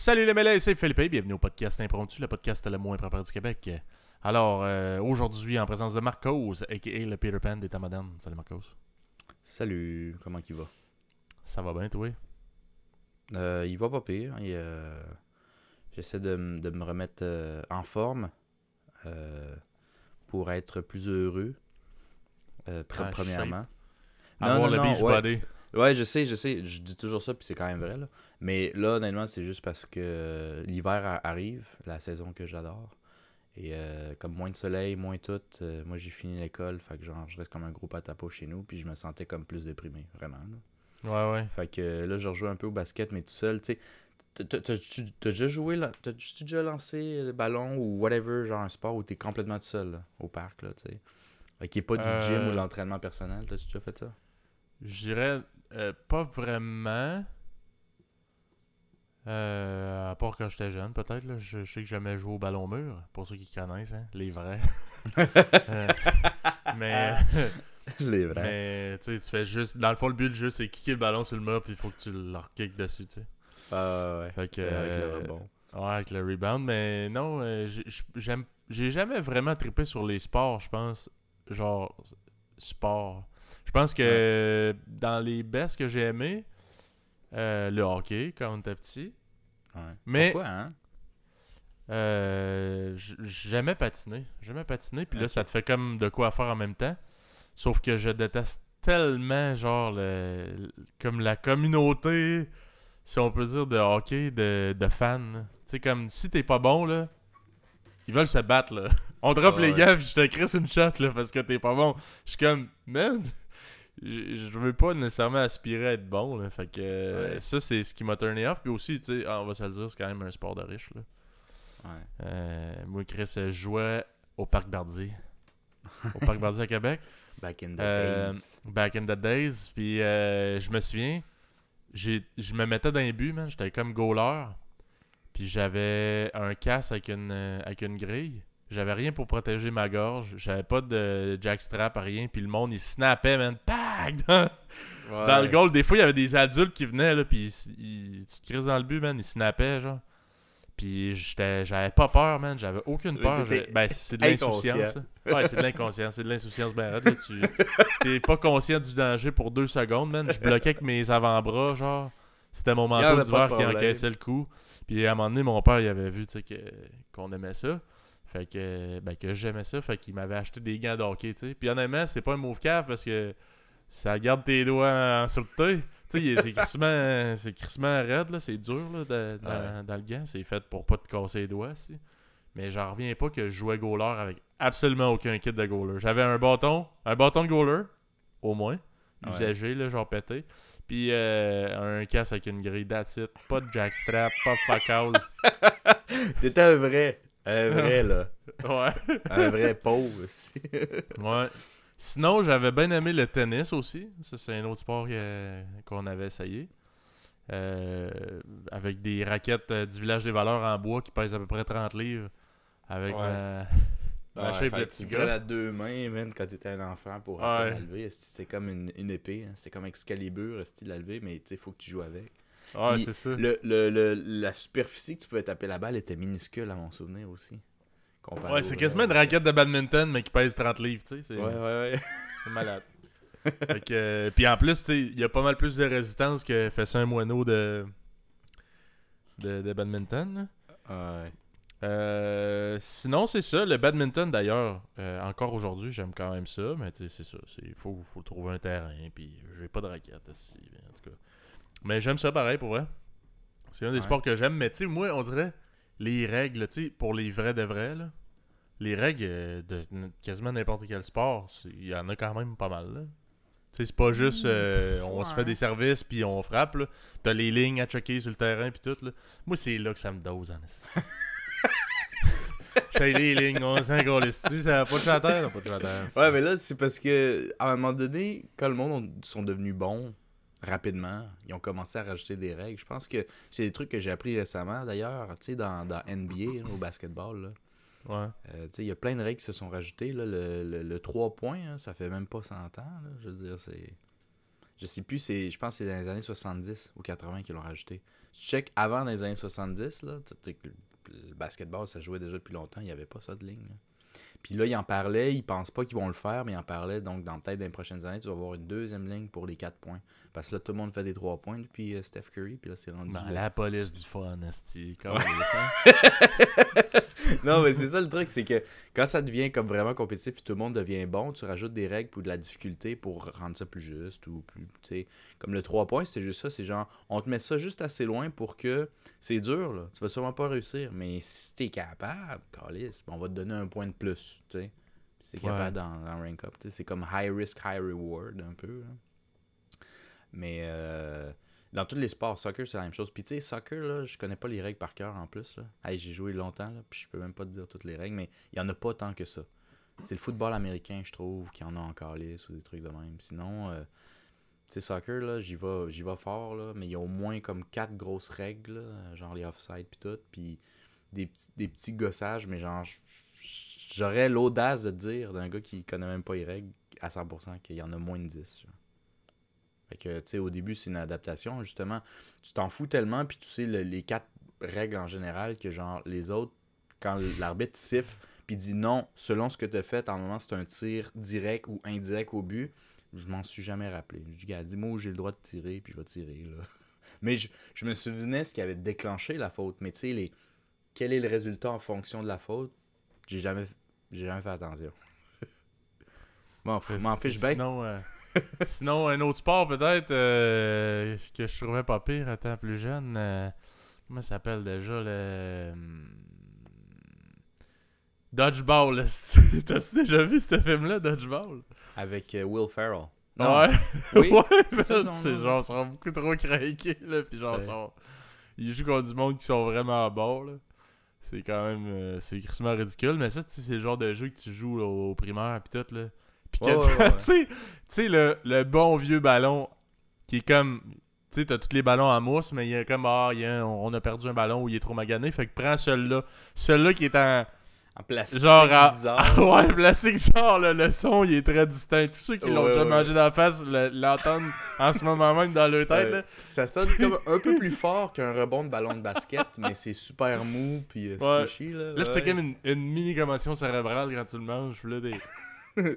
Salut les mêlés, c'est Philippe, bienvenue au podcast Impromptu, le podcast le moins préparé du Québec. Alors, aujourd'hui, en présence de Marcos, a.k.a. le Peter Pan des temps modernes. Salut Marcos. Salut, comment il va? Ça va bien, toi? Il va pas pire. J'essaie de me remettre en forme pour être plus heureux, premièrement. Avoir le beach body. Ouais, je sais, je dis toujours ça, puis c'est quand même vrai, là. Mais là, honnêtement, c'est juste parce que l'hiver arrive, la saison que j'adore. Et comme moins de soleil, moins tout, moi j'ai fini l'école, fait que genre je reste comme un gros patapo chez nous, puis je me sentais comme plus déprimé, vraiment. Là. Ouais. Fait que là, je rejoue un peu au basket, mais tout seul, tu sais. T'as déjà joué, là? T'as-tu déjà lancé le ballon ou whatever, genre un sport où t'es complètement tout seul, là, au parc, là, tu sais? Qui est pas du gym ou de l'entraînement personnel, t'as-tu déjà fait ça? Je dirais pas vraiment. À part quand j'étais jeune, peut-être. Là. Je sais que j'aimais jouer au ballon mur, pour ceux qui connaissent, hein, les vrais. Mais. Les vrais. Mais tu sais, tu fais juste. Dans le fond, le but, le jeu, c'est kicker le ballon sur le mur, puis il faut que tu le kicks dessus, tu sais. Ouais. Fait que, avec le rebond. Ouais, avec le rebound. Mais non, j'ai jamais vraiment trippé sur les sports, je pense. Genre, sport. Je pense que dans les best que j'ai aimé, le hockey quand on était petit. Ouais. Mais, pourquoi, hein? J'aimais patiner. Puis là, ça te fait comme de quoi faire en même temps. Sauf que je déteste tellement, genre, comme la communauté, si on peut dire, de hockey, de fans. Tu sais, comme, si t'es pas bon, là, ils veulent se battre, là. On drop les gars, puis je te crisse une shot, là, parce que t'es pas bon. Je suis comme, man, je veux pas nécessairement aspirer à être bon, là. Fait que ça, c'est ce qui m'a turné off. Puis aussi, tu sais, on va se le dire, c'est quand même un sport de riche, là. Ouais. Moi, Chris, je jouais au Parc Bardi. Au Parc Bardi à Québec. Back in the days. Puis je me souviens, je me mettais dans les buts, man. J'étais comme goaler. Puis j'avais un casque avec une grille. J'avais rien pour protéger ma gorge. J'avais pas de jackstrap, rien. Puis le monde, il snappait, man. Pac! Dans le goal, des fois, il y avait des adultes qui venaient, là. Puis tu te crises dans le but, man. Ils snappaient, genre. Puis j'avais pas peur, man. J'avais aucune peur. C'est de l'insouciance. Ouais, c'est de l'inconscience. C'est de l'insouciance, ben raide, là. T'es pas conscient du danger pour 2 secondes, man. Je bloquais avec mes avant-bras, genre. C'était mon manteau d'hiver qui encaissait le coup. Puis à un moment donné, mon père, il avait vu, tu sais, qu'on aimait ça. Fait que j'aimais ça. Fait qu'il m'avait acheté des gants de hockey, tu sais. Puis honnêtement, c'est pas un move cave parce que ça garde tes doigts sur le thé. Tu sais, c'est crissement raide, là. C'est dur, là, dans le gant. C'est fait pour pas te casser les doigts, si. Mais j'en reviens pas que je jouais goaler avec absolument aucun kit de goaler. J'avais un bâton de goaler, au moins. Usagé, là, genre pété. Puis un casque avec une grille, that's it. Pas de jackstrap, pas de fuck all. T'étais un vrai, là. Ouais. Un vrai pauvre aussi. Ouais. Sinon, j'avais bien aimé le tennis aussi. Ça, c'est un autre sport qu'on avait essayé. Avec des raquettes du village des valeurs en bois qui pèsent à peu près 30 livres. Avec ma shape de petit gars. À 2 mains, man, quand t'étais un enfant pour la lever. C'est comme une épée. Hein. C'est comme Excalibur, la lever, mais tu sais, faut que tu joues avec. Ouais, puis, c'est ça. La superficie que tu pouvais taper la balle était minuscule à mon souvenir aussi. Ouais, c'est quasiment une raquette de badminton, mais qui pèse 30 livres, tu sais. Ouais. C'est malade. Fait que, puis en plus, tu sais, il y a pas mal plus de résistance que fait ça un moineau de badminton. Ouais. Sinon, c'est ça. Le badminton, d'ailleurs, encore aujourd'hui, j'aime quand même ça, mais tu sais, c'est ça. Il faut trouver un terrain, puis j'ai pas de raquette ici, en tout cas. Mais j'aime ça pareil, pour vrai. C'est un des sports que j'aime, mais tu sais, moi, on dirait les règles, tu sais, pour les vrais de vrais, là, les règles de quasiment n'importe quel sport, il y en a quand même pas mal, là. Tu sais, c'est pas juste on se fait des services puis on frappe, là. T'as les lignes à checker sur le terrain puis tout, là. Moi, c'est là que ça me dose, en j'ai les lignes, on s'en gros dessus, ça n'a pas de chanteur, Ouais, mais là, c'est parce que à un moment donné, quand le monde sont devenus bons rapidement, ils ont commencé à rajouter des règles. Je pense que c'est des trucs que j'ai appris récemment, d'ailleurs, tu sais, dans NBA, là, au basketball, là. Ouais. Tu sais, il y a plein de règles qui se sont rajoutées, là. Le 3 points, hein, ça fait même pas 100 ans, là. Je veux dire, c'est... Je sais plus, je pense que c'est dans les années 70 ou 80 qu'ils l'ont rajouté. Tu check avant dans les années 70, là, le basketball, ça jouait déjà depuis longtemps, il n'y avait pas ça de ligne. Là. Puis là, ils en parlaient, ils pensent pas qu'ils vont le faire, mais ils en parlaient, donc peut-être dans les prochaines années, tu vas avoir une deuxième ligne pour les 4 points. Parce que là, tout le monde fait des 3 points depuis Steph Curry, puis là, c'est rendu... La police du fun, esti. Non, mais c'est ça le truc, c'est que quand ça devient comme vraiment compétitif puis tout le monde devient bon, tu rajoutes des règles pour de la difficulté pour rendre ça plus juste ou plus, tu sais, comme le 3 points, c'est juste ça, c'est genre, on te met ça juste assez loin pour que c'est dur, là, tu vas sûrement pas réussir, mais si t'es capable, calice, on va te donner un point de plus, tu sais, si t'es capable dans Rank Up, tu sais, c'est comme high risk, high reward, un peu, là. Mais dans tous les sports, soccer, c'est la même chose. Puis tu sais, soccer, là, je connais pas les règles par cœur en plus. Là. Hey, j'ai joué longtemps, là, puis je peux même pas te dire toutes les règles, mais il y en a pas tant que ça. C'est le football américain, je trouve, qui en a encore lisse ou des trucs de même. Sinon, tu sais, soccer, là, j'y vais fort, là, mais il y a au moins comme 4 grosses règles, là, genre les offside puis tout, puis des petits gossages, mais genre, j'aurais l'audace de dire d'un gars qui connaît même pas les règles à 100% qu'il y en a moins de 10. Genre. Fait que, tu sais, au début, c'est une adaptation. Justement, tu t'en fous tellement, puis tu sais les 4 règles en général que, genre, les autres, quand l'arbitre siffle, puis dit non, selon ce que tu as fait, en moment, c'est un tir direct ou indirect au but, je m'en suis jamais rappelé. Je dis, gars, dis-moi où j'ai le droit de tirer, puis je vais tirer, là. Mais je me souvenais ce qui avait déclenché la faute. Mais tu sais, quel est le résultat en fonction de la faute, j'ai jamais fait attention. Bon, m'en fiche bien. Sinon, un autre sport peut-être que je trouvais pas pire étant plus jeune. Comment ça s'appelle déjà le Dodgeball. T'as-tu déjà vu ce film-là, Dodgeball? Avec Will Ferrell. Non. Ouais. Oui, c'est genre, ils sont beaucoup trop craqués, là. Puis genre, ils jouent contre du monde qui sont vraiment bons, là. C'est quand même. C'est crissement ridicule. Mais ça, c'est le genre de jeu que tu joues là, au primaire, pis tout, là. Pis que tu sais, le bon vieux ballon qui est comme. Tu sais, t'as tous les ballons en mousse, mais il y a comme. On a perdu un ballon où il est trop magané. Fait que prends celui-là. Celui-là qui est en plastique. Genre, bizarre. plastique sort, là, le son, il est très distinct. Tous ceux qui l'ont déjà mangé dans la face l'entendent en ce moment même dans leur tête. Là. Ça sonne comme un peu plus fort qu'un rebond de ballon de basket, mais c'est super mou puis squishy. Là, c'est comme une mini commotion cérébrale quand tu le manges. Puis là,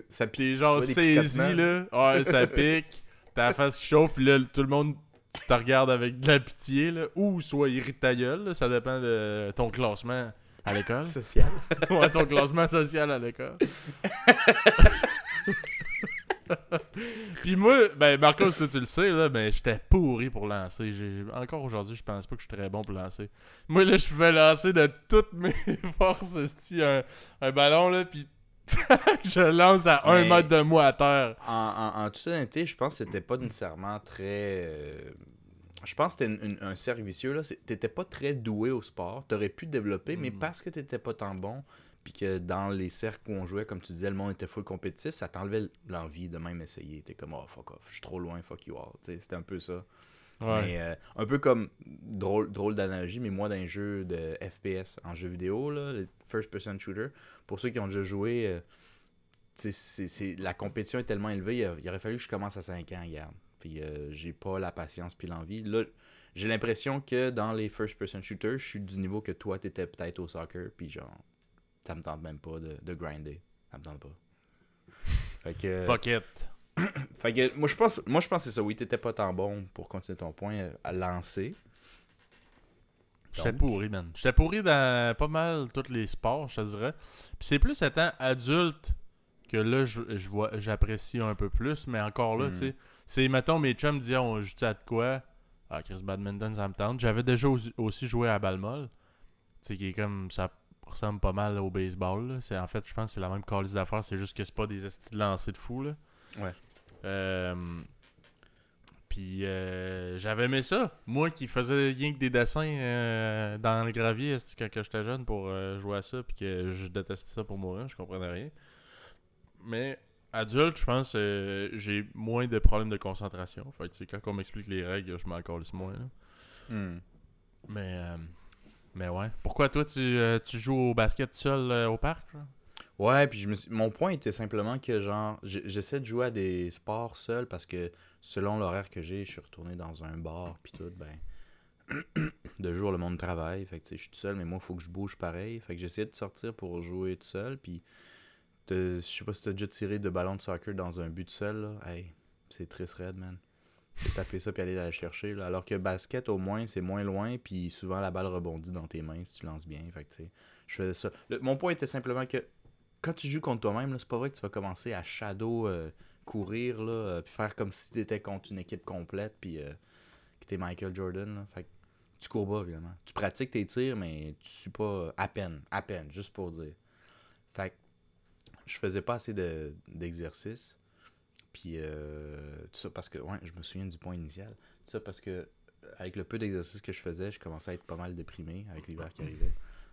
ça pique. Genre saisi, là. Ouais, ça pique. T'as la face qui chauffe, puis là, tout le monde te regarde avec de la pitié, là. Ou soit irrite ta gueule, là. Ça dépend de ton classement à l'école. Social. Ouais, ton classement social à l'école. Puis moi, ben Marco, si tu le sais, là, ben j'étais pourri pour lancer. Encore aujourd'hui, je pense pas que je suis très bon pour lancer. Moi, là, je pouvais lancer de toutes mes forces un ballon, là, puis je lance à 1 mètre de moi à terre. En toute honnêteté, je pense que c'était pas nécessairement très... Je pense que c'était un cercle vicieux, là. T'étais pas très doué au sport. T'aurais pu te développer, mais parce que t'étais pas tant bon, puis que dans les cercles où on jouait, comme tu disais, le monde était full compétitif, ça t'enlevait l'envie de même essayer. T'es comme, oh, fuck off, je suis trop loin, fuck you all. T'sais, c'était un peu ça. Ouais. Mais un peu comme, drôle d'analogie, mais moi, dans les jeux de FPS, en jeu vidéo, là, les first-person shooter, pour ceux qui ont déjà joué, la compétition est tellement élevée, il aurait fallu que je commence à 5 ans, regarde. Puis j'ai pas la patience puis l'envie. Là, j'ai l'impression que dans les first-person shooters, je suis du niveau que toi, t'étais peut-être au soccer, puis genre, ça me tente même pas de grinder. Ça me tente pas. Fait que... Fuck it. Fait que moi je pense que c'est ça. Oui, t'étais pas tant bon pour continuer ton point à lancer. J'étais pourri, man. J'étais pourri dans pas mal tous les sports, je te dirais. Puis c'est plus étant adulte que là, j'apprécie un peu plus. Mais encore là, tu sais, c'est, mettons, mes chums disaient, on joue à de quoi? Ah, Chris, badminton, ça me tente. J'avais déjà aussi joué à balle molle. Tu sais, qui est comme, ça ressemble pas mal au baseball, là. C'est, en fait, je pense que c'est la même calice d'affaires. C'est juste que c'est pas des estis de lancer de fou, là. Ouais. Puis j'avais aimé ça. Moi qui faisais rien que des dessins dans le gravier quand j'étais jeune pour jouer à ça, puis que je détestais ça pour mourir, je comprenais rien. Mais adulte, je pense j'ai moins de problèmes de concentration. Fait que quand on m'explique les règles, je m'en calisse moins. Mais ouais. Pourquoi toi tu joues au basket seul au parc? Genre? Ouais, puis mon point était simplement que, genre, j'essaie de jouer à des sports seul parce que selon l'horaire que j'ai, je suis retourné dans un bar, puis tout, ben, de jour, le monde travaille, fait que, tu sais, je suis tout seul, mais moi, il faut que je bouge pareil, fait que j'essaie de sortir pour jouer tout seul, puis je sais pas si t'as déjà tiré de ballon de soccer dans un but seul, là, hey, c'est triste raide, man. Faut taper ça puis aller la chercher, là. Alors que basket, au moins, c'est moins loin, puis souvent, la balle rebondit dans tes mains si tu lances bien, fait que, tu sais, je faisais ça. Mon point était simplement que quand tu joues contre toi-même, là, c'est pas vrai que tu vas commencer à shadow courir, là, puis faire comme si t'étais contre une équipe complète, puis que t'es Michael Jordan. Là. Fait que tu cours pas, évidemment. Tu pratiques tes tirs, mais tu suis pas à peine, juste pour dire. Fait que je faisais pas assez d'exercices. Puis tout ça parce que, ouais, je me souviens du point initial. Tout ça parce que, avec le peu d'exercices que je faisais, je commençais à être pas mal déprimé avec l'hiver qui arrivait.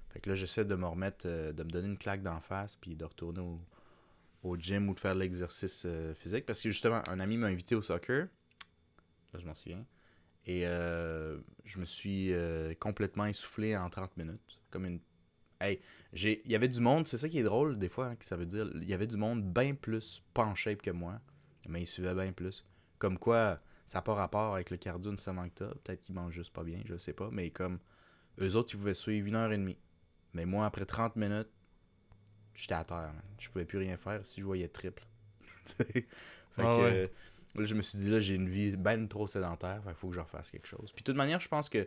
Fait que là, j'essaie de me remettre, de me donner une claque d'en face, puis de retourner au gym ou de faire de l'exercice physique. Parce que justement, un ami m'a invité au soccer. Là, je m'en souviens. Et je me suis complètement essoufflé en 30 minutes. Comme une. Hey, il y avait du monde, c'est ça qui est drôle des fois, hein, que ça veut dire. Il y avait du monde bien plus pas en shape que moi, mais il suivait bien plus. Comme quoi, ça n'a pas rapport avec le cardio nécessairement que t'as. Peut-être qu'ils mangent juste pas bien, je sais pas. Mais comme eux autres, ils pouvaient suivre 1h30. Mais moi, après 30 minutes, j'étais à terre, man. Je pouvais plus rien faire si je voyais triple. Fait que Ouais. là, je me suis dit, là, j'ai une vie ben trop sédentaire. Fait qu'il faut que je refasse quelque chose. Puis de toute manière, je pense que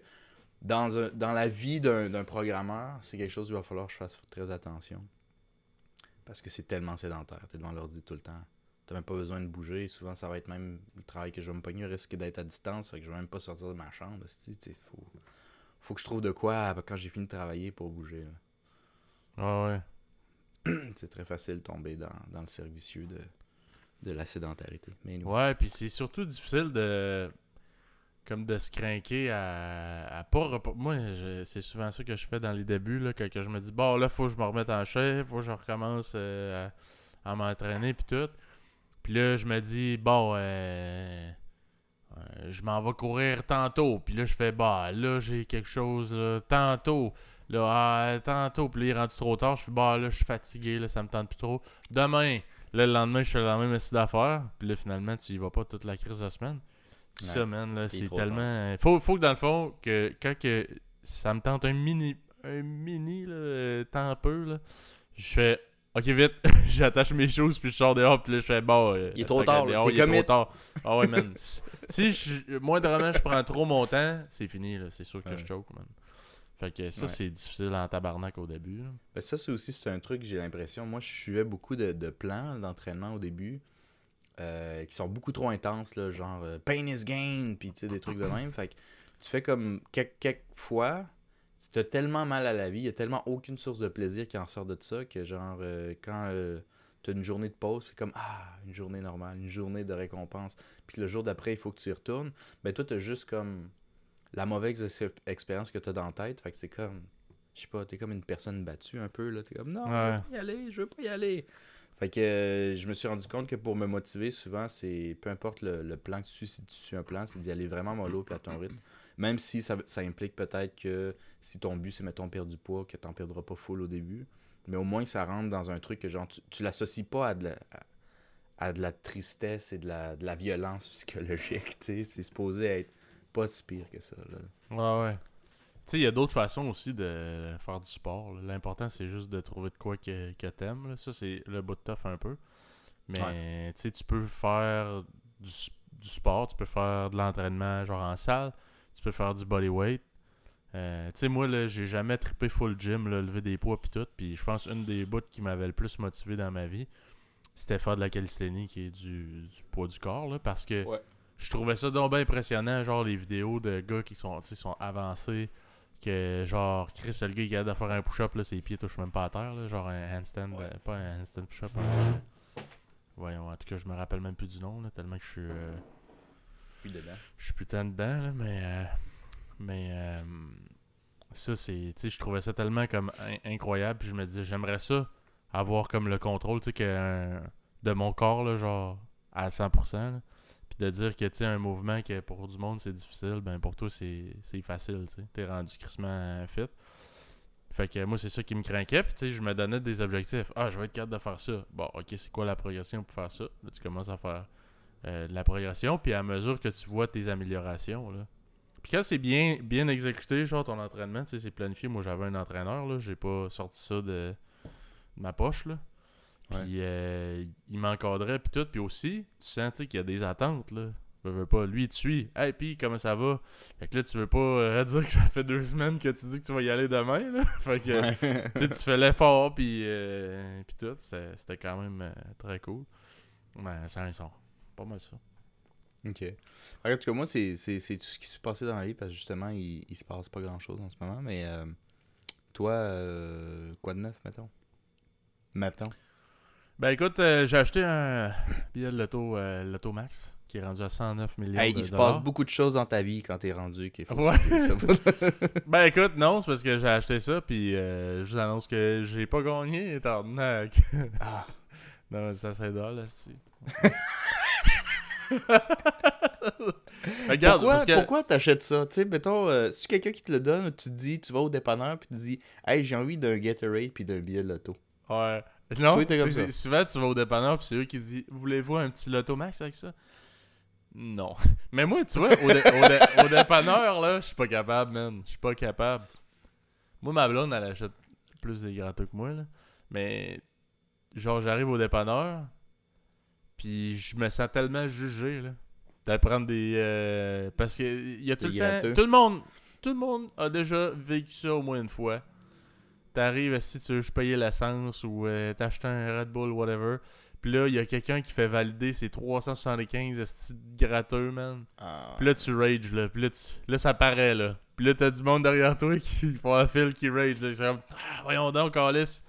dans la vie d'un programmeur, c'est quelque chose où il va falloir que je fasse très attention. Parce que c'est tellement sédentaire. T'es devant l'ordi tout le temps. T'as même pas besoin de bouger. Souvent, ça va être même le travail que je vais me pogner risque d'être à distance. Fait que je vais même pas sortir de ma chambre. Faut que je trouve de quoi quand j'ai fini de travailler pour bouger. Ouais. C'est très facile de tomber dans le cercle vicieux de la sédentarité. Mais anyway. Ouais, puis c'est surtout difficile de comme de se craquer à pas moi c'est souvent ça que je fais dans les débuts là, quand que je me dis bon là faut que je me remette en chef, faut que je recommence à m'entraîner puis tout. Puis là je me dis bon je m'en vais courir tantôt. Puis là je fais bah là j'ai quelque chose là, tantôt. Là tantôt puis là il est rendu trop tard, je fais bah là je suis fatigué là, ça me tente plus trop. Demain, là le lendemain je fais la même essai d'affaires. Puis là finalement tu y vas pas toute la crise de la semaine. Puis Ouais, ça, man, là, il est c'est trop tard. tellement. Faut que dans le fond, que quand que ça me tente un mini là, temps peu, là, je fais ok, vite, j'attache mes choses, puis je sors dehors, puis là, je fais bon, Il est trop tant qu'à tard, là. dehors, T'es il est trop commit. tard. Ah ouais, man. Moindrement, je prends trop mon temps, c'est fini, là, c'est sûr que je Ouais. choke, man. Fait que ça, Ouais. c'est difficile en tabarnak au début, là. Ben, ça, c'est un truc, j'ai l'impression. Moi, je suivais beaucoup de plans d'entraînement au début qui sont beaucoup trop intenses, là, genre pain is gain, puis tu sais, des trucs de même. Fait que tu fais comme quelques fois, tu as tellement mal à la vie, il y a tellement aucune source de plaisir qui en sort de ça que, genre, quand tu as une journée de pause, c'est comme une journée normale, une journée de récompense, puis que le jour d'après, il faut que tu y retournes. Ben, toi, tu as juste comme la mauvaise expérience que tu as dans la tête. Fait que c'est comme, je sais pas, t'es comme une personne battue un peu, là. T'es comme, non, je veux Ouais. pas y aller, je veux pas y aller. Fait que je me suis rendu compte que pour me motiver, souvent, c'est peu importe le plan que tu suis, si tu suis un plan, c'est d'y aller vraiment mollo puis à ton rythme. Même si ça implique peut-être que si ton but, c'est, mettons, perdre du poids, que t'en perdras pas full au début. Mais au moins, ça rentre dans un truc que, genre, tu l'associes pas à de la tristesse et de la violence psychologique, tu sais. C'est supposé être pas si pire que ça, là. Ouais. Tu sais, il y a d'autres façons aussi de faire du sport, là. L'important, c'est juste de trouver de quoi que t'aimes, là. Ça, c'est le bout de tough un peu. Ouais. Mais tu sais, tu peux faire du sport, tu peux faire de l'entraînement genre en salle, tu peux faire du bodyweight. Tu sais, moi, là, j'ai jamais trippé full gym, là, lever des poids pis tout. Puis je pense une des bouts qui m'avait le plus motivé dans ma vie, c'était faire de la calisthénie, qui est du poids du corps, là, parce que Ouais. je trouvais ça donc bien impressionnant, genre les vidéos de gars qui sont, tu sais, sont avancés, que genre, Chris, le gars, il est capable de faire un push-up, là, ses pieds touchent même pas à terre, là, genre un handstand, Ouais. pas un handstand push-up, voyons, en tout cas, je me rappelle même plus du nom, là, tellement que Puis dedans. je suis putain dedans, là, mais ça, c'est, tu sais, je trouvais ça tellement comme incroyable, puis je me disais, j'aimerais ça, avoir comme le contrôle, tu sais, de mon corps, là, genre, à 100%, là. Puis de dire que, tu sais, un mouvement que pour du monde, c'est difficile, ben pour toi, c'est facile, tu sais, t'es rendu crissement fit. Fait que moi, c'est ça qui me craquait. Puis, tu sais, je me donnais des objectifs. Ah, je vais être capable de faire ça. Bon, OK, c'est quoi la progression pour faire ça? Là, tu commences à faire de la progression. Puis, à mesure que tu vois tes améliorations, là. Puis, quand c'est bien exécuté, genre ton entraînement, tu sais, c'est planifié. Moi, j'avais un entraîneur, là. J'ai pas sorti ça de ma poche, là. Puis, il m'encadrait, puis tout. Puis aussi, tu sens, tu sais, qu'il y a des attentes, là. Je veux pas. Lui, il te suit. Hey, puis comment ça va? Fait que là, tu veux pas dire que ça fait 2 semaines que tu dis que tu vas y aller demain, là. Fait que, tu sais, tu fais l'effort, puis tout. C'était quand même très cool. Ben, c'est un son. Pas mal ça. Ok. En tout cas, moi, c'est tout ce qui s'est passé dans la vie, parce que justement, il se passe pas grand-chose en ce moment. Mais toi, quoi de neuf, mettons? Ben, écoute, j'ai acheté un billet de Loto Max, qui est rendu à 109 millions Hey, de il se dollars. passe beaucoup de choses dans ta vie quand t'es rendu qu'il faut Ouais. que tu ça. Ben écoute, non, c'est parce que j'ai acheté ça, puis je vous annonce que j'ai pas gagné, étant donné que... Ah. Non, ça c'est drôle, là, c'est... Regarde, Pourquoi t'achètes ça? Tu sais, mettons, si quelqu'un qui te le donne, tu te dis, tu vas au dépanneur, puis tu te dis, hey, j'ai envie d'un Gatorade puis d'un billet de loto. Ouais. Non, Toi, t'es comme ça. souvent tu vas au dépanneur, puis c'est eux qui disent, voulez-vous un petit Loto Max avec ça? Non. Mais moi, tu vois, au dépanneur, là, je suis pas capable, man. Je suis pas capable. Moi, ma blonde, elle achète plus des gâteaux que moi, là. Mais, genre, j'arrive au dépanneur, puis je me sens tellement jugé, là. D'apprendre des... parce que il y a tout Des le temps... gâteaux. Tout le monde a déjà vécu ça au moins une fois. T'arrives, si tu veux payer l'essence ou t'achètes un Red Bull, whatever. Puis là, il y a quelqu'un qui fait valider ses 375 esti de gratteux, man. Ah. Puis là, tu rages, là. Puis là, ça paraît, là. Puis là, t'as du monde derrière toi qui font un fil qui rage, là. C'est comme, voyons donc, calice.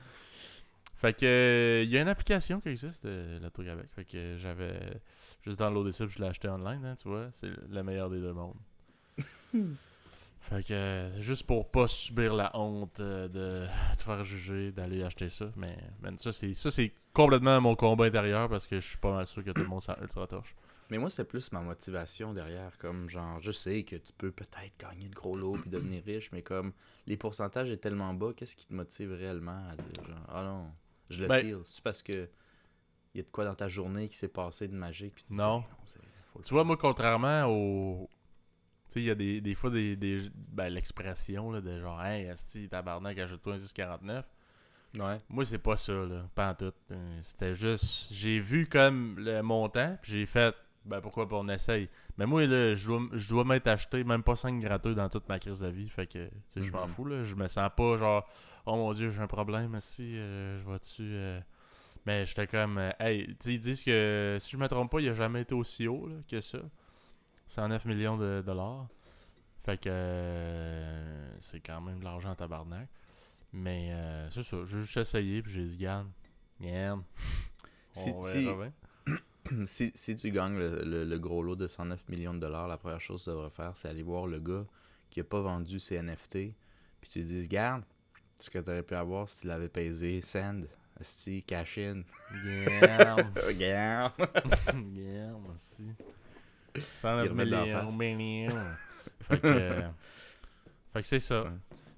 Fait que, il y a une application qui existe, Loto Québec. Fait que j'avais juste downloadé ça, puis je l'ai acheté online, hein, tu vois. C'est le meilleur des deux mondes. Fait que, juste pour pas subir la honte de te faire juger, d'aller acheter ça. Mais ça, c'est complètement mon combat intérieur parce que je suis pas mal sûr que tout le monde s'en ultra torche. Mais moi, c'est plus ma motivation derrière. Comme, genre, je sais que tu peux peut-être gagner de gros lots puis devenir riche, mais comme, les pourcentages est tellement bas, qu'est-ce qui te motive réellement à dire, genre, ah non, je le feel. C'est parce que il y a de quoi dans ta journée qui s'est passé de magique. Puis tu Non. sais, faut le Tu vois, faire. moi, contrairement au... Tu sais, il y a des fois ben, l'expression là, de genre, hey, esti, tabarnak, achète-toi un 6,49. Ouais. Moi, c'est pas ça, là. Pas en tout. C'était juste... J'ai vu comme le montant, puis j'ai fait... Ben, pourquoi pas, on essaye. Mais moi, là, je dois m'être acheté même pas 5 gratteux dans toute ma crise de vie. Fait que, tu sais, je m'en fous, là. Je me sens pas genre, oh mon Dieu, j'ai un problème, si je vais-tu... Mais j'étais comme, hey, tu sais, ils disent que, si je me trompe pas, il a jamais été aussi haut, là, que ça. 109 millions de dollars. Fait que, c'est quand même de l'argent en tabarnak. Mais, c'est ça, j'ai juste essayé, puis j'ai dit, garde, on verra bien. Si tu gagnes le gros lot de 109 millions de dollars, la première chose que tu devrais faire, c'est aller voir le gars qui a pas vendu ses NFT. Puis tu lui dis, regarde, ce que tu aurais pu avoir si tu l'avais pesé, send, si, cash in. Regarde. Regarde. Regarde, merci. 109 millions. millions. Fait que c'est ça. Ouais.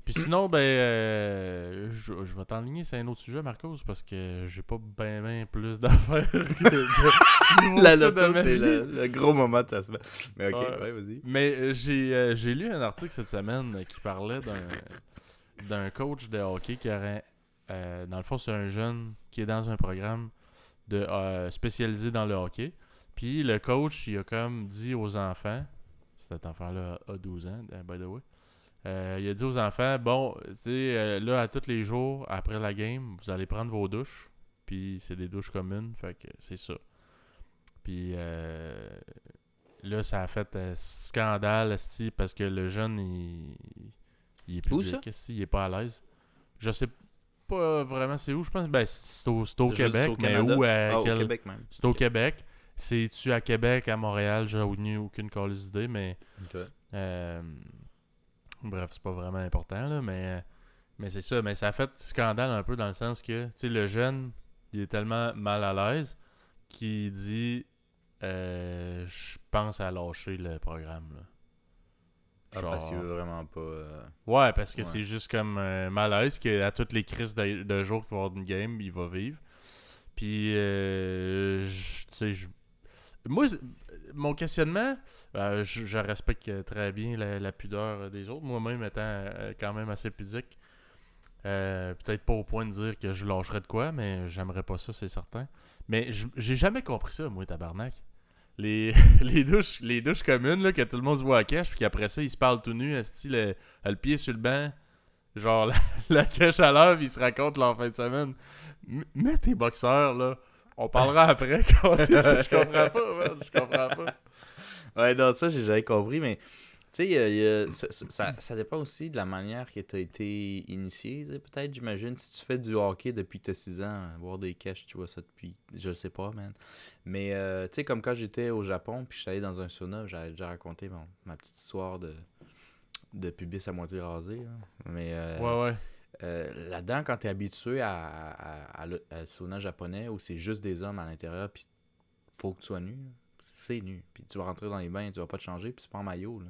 Puis sinon, ben, je vais t'enligner sur un autre sujet, Marcos, parce que j'ai pas ben plus d'affaires que La ça de loto, ma c'est vie. le gros moment de sa semaine. Mais ok, ouais, vas-y. Mais j'ai lu un article cette semaine qui parlait d'un coach de hockey qui aurait... dans le fond, c'est un jeune qui est dans un programme de spécialisé dans le hockey. Puis le coach, il a comme dit aux enfants, cet enfant-là a 12 ans, by the way, il a dit aux enfants, bon, tu sais, là, à tous les jours, après la game, vous allez prendre vos douches. Puis c'est des douches communes, fait que c'est ça. Puis là, ça a fait scandale, parce que le jeune, il est pudique, il est pas à l'aise. Je sais pas vraiment c'est où, je pense. Ben, c'est au Québec, mais Canada? où à Au quel... Québec même. C'est au Québec. C'est-tu à Québec, à Montréal, j'ai aucune calice idée, mais... Okay. Bref, c'est pas vraiment important, là, mais c'est ça. Mais ça a fait scandale un peu dans le sens que, tu sais, le jeune, il est tellement mal à l'aise qu'il dit je pense à lâcher le programme, là. Ah, Genre... parce qu'il veut vraiment pas... Ouais, parce que Ouais. c'est juste comme un malaise qu'à toutes les crises de jours qu'il va y avoir une game, il va vivre. Puis, tu sais, moi, mon questionnement, je respecte très bien la pudeur des autres, moi-même étant quand même assez pudique. Peut-être pas au point de dire que je lâcherais de quoi, mais j'aimerais pas ça, c'est certain. Mais j'ai jamais compris ça, moi, tabarnak. Les, les douches communes, là, que tout le monde se voit à cache, puis qu'après ça, ils se parlent tout nus, esti, le pied sur le banc, genre la cache à l'heure, puis ils se racontent leur fin de semaine. Mets tes boxeurs, là. On parlera après. Je comprends pas, man. Je comprends pas. Ouais, non, ça, j'ai jamais compris, mais... Tu sais, ça dépend aussi de la manière que tu as été initié. Tu sais, peut-être, j'imagine, si tu fais du hockey depuis tes 6 ans, voir des caches, tu vois ça depuis... Je le sais pas, man. Mais, tu sais, comme quand j'étais au Japon, puis je suis allé dans un sauna, j'avais déjà raconté ma petite histoire de pubis à moitié rasé. Là. Mais Ouais. là-dedans, quand tu es habitué à le sauna japonais, où c'est juste des hommes à l'intérieur, puis faut que tu sois nu, là, c'est nu. Puis tu vas rentrer dans les bains, tu vas pas te changer, puis c'est pas en maillot, là.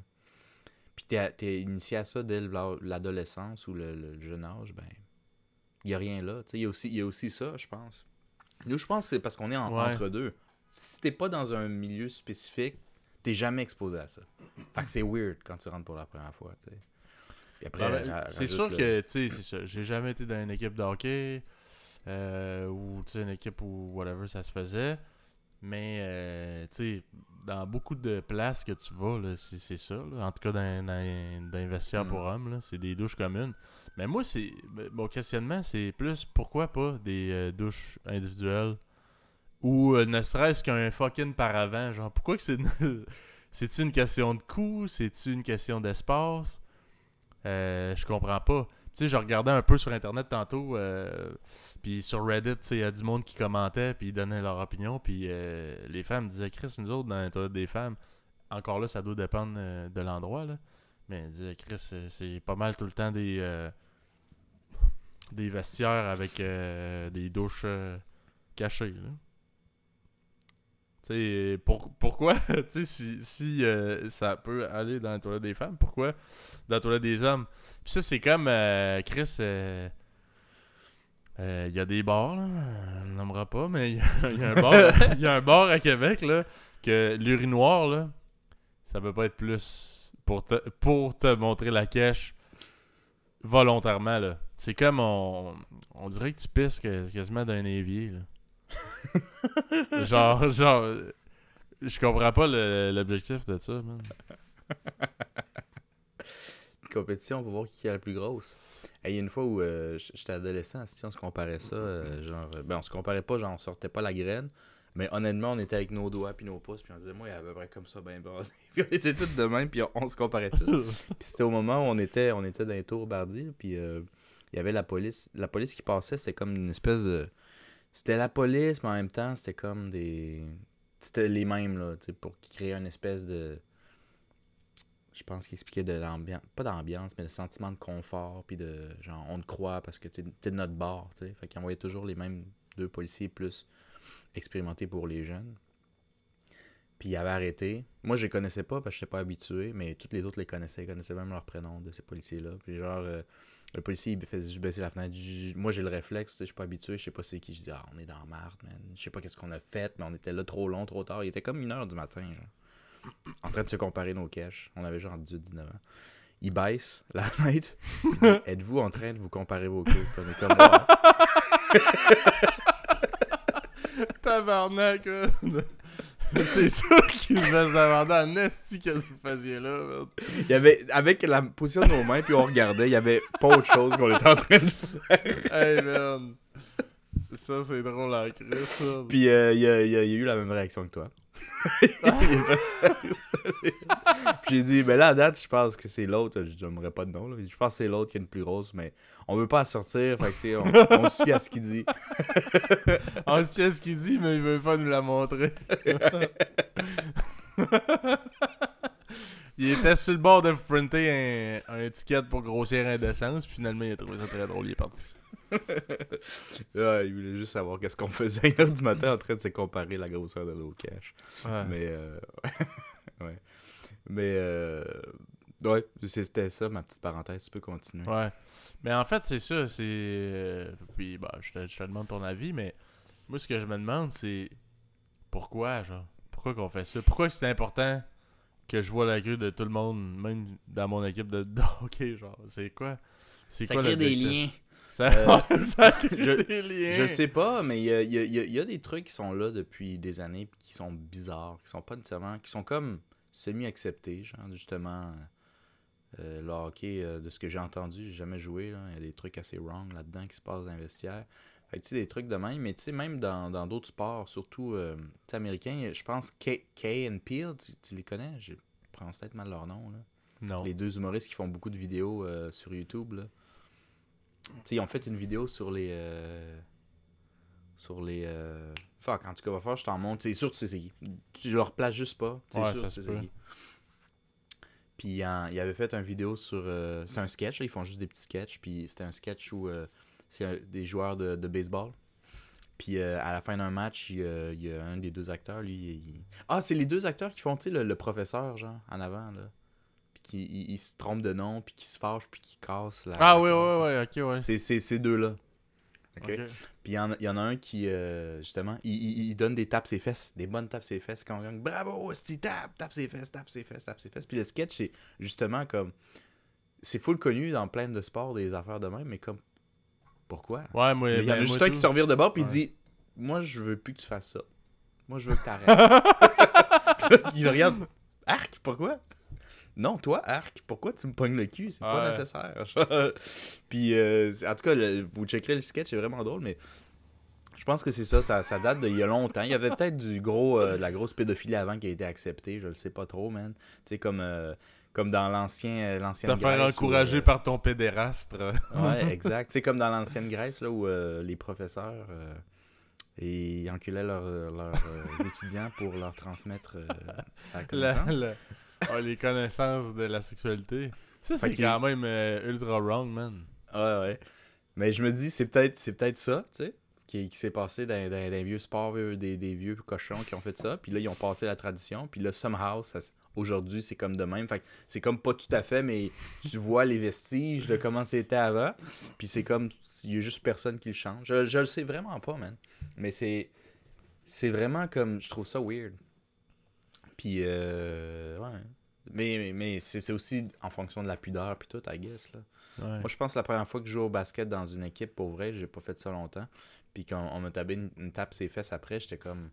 Puis t'es initié à ça dès l'adolescence ou le jeune âge, ben, il n'y a rien là. Il y a aussi ça, je pense. Nous, je pense que c'est parce qu'on est Ouais. entre deux. Si t'es pas dans un milieu spécifique, t'es jamais exposé à ça. Fait que c'est weird quand tu rentres pour la première fois, tu sais. Puis après, C'est sûr que, tu sais, c'est ça. J'ai jamais été dans une équipe de hockey ou, tu sais, une équipe où, whatever, ça se faisait. Mais, tu sais, dans beaucoup de places que tu vas, là, c'est ça. Là. En tout cas, dans les vestiaires pour hommes, là, c'est des douches communes. Mais moi, mon questionnement, c'est plus pourquoi pas des douches individuelles ou ne serait-ce qu'un fucking paravent. Genre, pourquoi que c'est... C'est-tu une question de coût? C'est-tu une question d'espace? Je comprends pas. Tu sais, je regardais un peu sur Internet tantôt, puis sur Reddit, tu sais, il y a du monde qui commentait, puis ils donnaient leur opinion, puis les femmes disaient, Chris, nous autres, dans les toilettes des femmes, encore là, ça doit dépendre de l'endroit, là, mais ils disaient, Chris, c'est pas mal tout le temps des vestiaires avec des douches cachées, là. Tu sais, pourquoi, tu sais, si ça peut aller dans la toilette des femmes, pourquoi dans la toilette des hommes? Puis ça, c'est comme, Chris, il y a des bars, là, on ne nommera pas, mais il y a un bar, il y a un bar à Québec, là, que l'urinoir, là, ça peut pas être plus pour te montrer la cache volontairement, là. C'est comme, on dirait que tu pisses quasiment d'un évier, là. genre, je comprends pas l'objectif de ça, man. une compétition pour voir qui est la plus grosse. Il y a une fois où j'étais adolescent, si on se comparait ça, on se comparait pas, genre on sortait pas la graine, mais honnêtement, on était avec nos doigts puis nos pouces, puis on disait, moi, il y avait à peu près comme ça, ben bon. Puis on était tous de même, puis on se comparait tous. Puis c'était au moment où on était dans les tours Bardi, puis il y avait la police. La police qui passait, c'était comme une espèce de... C'était la police, mais en même temps, c'était comme des... C'était les mêmes, là, tu sais, pour créer une espèce de... Je pense qu'il expliquait de l'ambiance... Pas d'ambiance, mais le sentiment de confort, puis de... Genre, on te croit parce que t'es de notre bord, tu sais. Fait qu'il envoyait toujours les mêmes 2 policiers plus expérimentés pour les jeunes. Puis il avait arrêté. Moi, je les connaissais pas parce que je n'étais pas habitué, mais tous les autres les connaissaient. Ils connaissaient même leur prénom de ces policiers-là. Puis genre, le policier, il faisait juste baisser la fenêtre. Moi, j'ai le réflexe, je suis pas habitué, je sais pas c'est qui. Je dis, on est dans la merde, man. Je sais pas qu'est-ce qu'on a fait, mais on était là trop long, trop tard. Il était comme 1h du matin, genre. En train de se comparer nos caches. On avait genre 18-19 ans. Il baisse la fenêtre. Il dit, êtes-vous en train de vous comparer vos queues? On est comme moi. Tabarnak, man. C'est sûr qu'il se baisse demander en esti que vous faisiez là, man. Il y avait, avec la position de nos mains, puis on regardait, il y avait pas autre chose qu'on était en train de faire. Hey, man. Ça, c'est drôle à créer, ça. Puis il y a eu la même réaction que toi. Il a fait ça. Puis j'ai dit, ben là, à date, je pense que c'est l'autre. Je n'aimerais pas de nom. Là. Je pense que c'est l'autre qui est une plus grosse, mais on veut pas la sortir. Fait que on se fie à ce qu'il dit. On se fie à ce qu'il dit, mais il veut pas nous la montrer. Il était sur le bord de printer un étiquette pour grossière indécence, puis finalement, il a trouvé ça très drôle, il est parti. Ouais, il voulait juste savoir qu'est-ce qu'on faisait à 1h du matin en train de se comparer la grosseur de l'eau cash. Ouais, Mais ouais. Mais Ouais, c'était ça, ma petite parenthèse. Tu peux continuer. Ouais. Mais en fait, c'est ça. C'est. Puis, bah, je te demande ton avis, mais moi, ce que je me demande, c'est pourquoi, genre. Pourquoi qu'on fait ça? Pourquoi c'est important que je vois la queue de tout le monde, même dans mon équipe de hockey, genre? C'est quoi? C'est Ça quoi crée des l'objectif? liens. Ça crée des liens. Je sais pas, mais il y a des trucs qui sont là depuis des années pis qui sont bizarres, qui sont pas nécessairement, qui sont comme semi-acceptés, genre justement le hockey, de ce que j'ai entendu, j'ai jamais joué, là, il y a des trucs assez wrong là-dedans qui se passent dans les vestiaires. Fait que tu sais, des trucs de même, mais tu sais, même dans d'autres sports, surtout tu sais, américains, je pense Kay and Peele, tu les connais? Je prononce peut-être mal leur nom, là. Non. Les deux humoristes qui font beaucoup de vidéos sur YouTube, là. Tu sais, ils ont fait une vidéo sur les. Fuck, en tout cas, va falloir que je t'en montre. C'est sûr que tu sais c'est qui. Je leur place juste pas. C'est Ouais, sûr ça que se c'est peut. qui. Puis ils avaient fait une vidéo sur. C'est un sketch, là, ils font juste des petits sketchs. Puis c'était un sketch où des joueurs de baseball. Puis à la fin d'un match, il y a un des deux acteurs, lui. Ah, c'est les deux acteurs qui font, tu sais, le professeur, genre, en avant, là. Puis il se trompe de nom, puis qui se fâche, puis qui casse la. Ah la oui, case. ouais, ok, ouais. C'est ces deux-là. OK? Ok. Puis il y en a un qui, justement, il donne des tapes ses fesses, des bonnes tapes ses fesses quand on gagne. Bravo, si tape ses fesses, tape ses fesses, tape ses fesses. Puis le sketch, c'est justement comme. C'est full connu dans plein de sports, des affaires de même, mais comme. Pourquoi? Ouais, moi, Il y en a ben, juste moi un qui se revire de bord, puis Ouais. il dit moi, je veux plus que tu fasses ça. Moi, je veux que t'arrêtes. Puis là, il regarde Arc, pourquoi? Non, toi, Arc, pourquoi tu me pognes le cul? C'est pas Ouais. nécessaire. Puis, en tout cas, vous checkerez le sketch, c'est vraiment drôle, mais je pense que c'est ça, ça date d'il y a longtemps. Il y avait peut-être de la grosse pédophilie avant qui a été acceptée, je le sais pas trop, man. Tu sais, comme dans l'ancienne Te faire Grèce. encourager par ton pédérastre. Ouais, exact. Tu sais, comme dans l'ancienne Grèce, là, où les professeurs ils enculaient leurs étudiants pour leur transmettre la connaissance. Les connaissances de la sexualité. Ça, Fait c'est que quand même ultra wrong, man. Ouais. Mais je me dis, c'est peut-être ça, tu sais, qui s'est passé dans des vieux sports, des vieux cochons qui ont fait ça. Puis là, ils ont passé la tradition. Puis là, somehow, aujourd'hui, c'est comme de même. Fait que c'est comme pas tout à fait, mais tu vois les vestiges de comment c'était avant. Puis c'est comme, il y a juste personne qui le change. Je le sais vraiment pas, man. Mais c'est vraiment comme, je trouve ça weird. Puis, ouais. Mais c'est aussi en fonction de la pudeur puis tout, I guess, là. Ouais. Moi, je pense que la première fois que je joue au basket dans une équipe, pour vrai, j'ai pas fait ça longtemps. Puis quand on m'a tapé une tape ses fesses après, j'étais comme...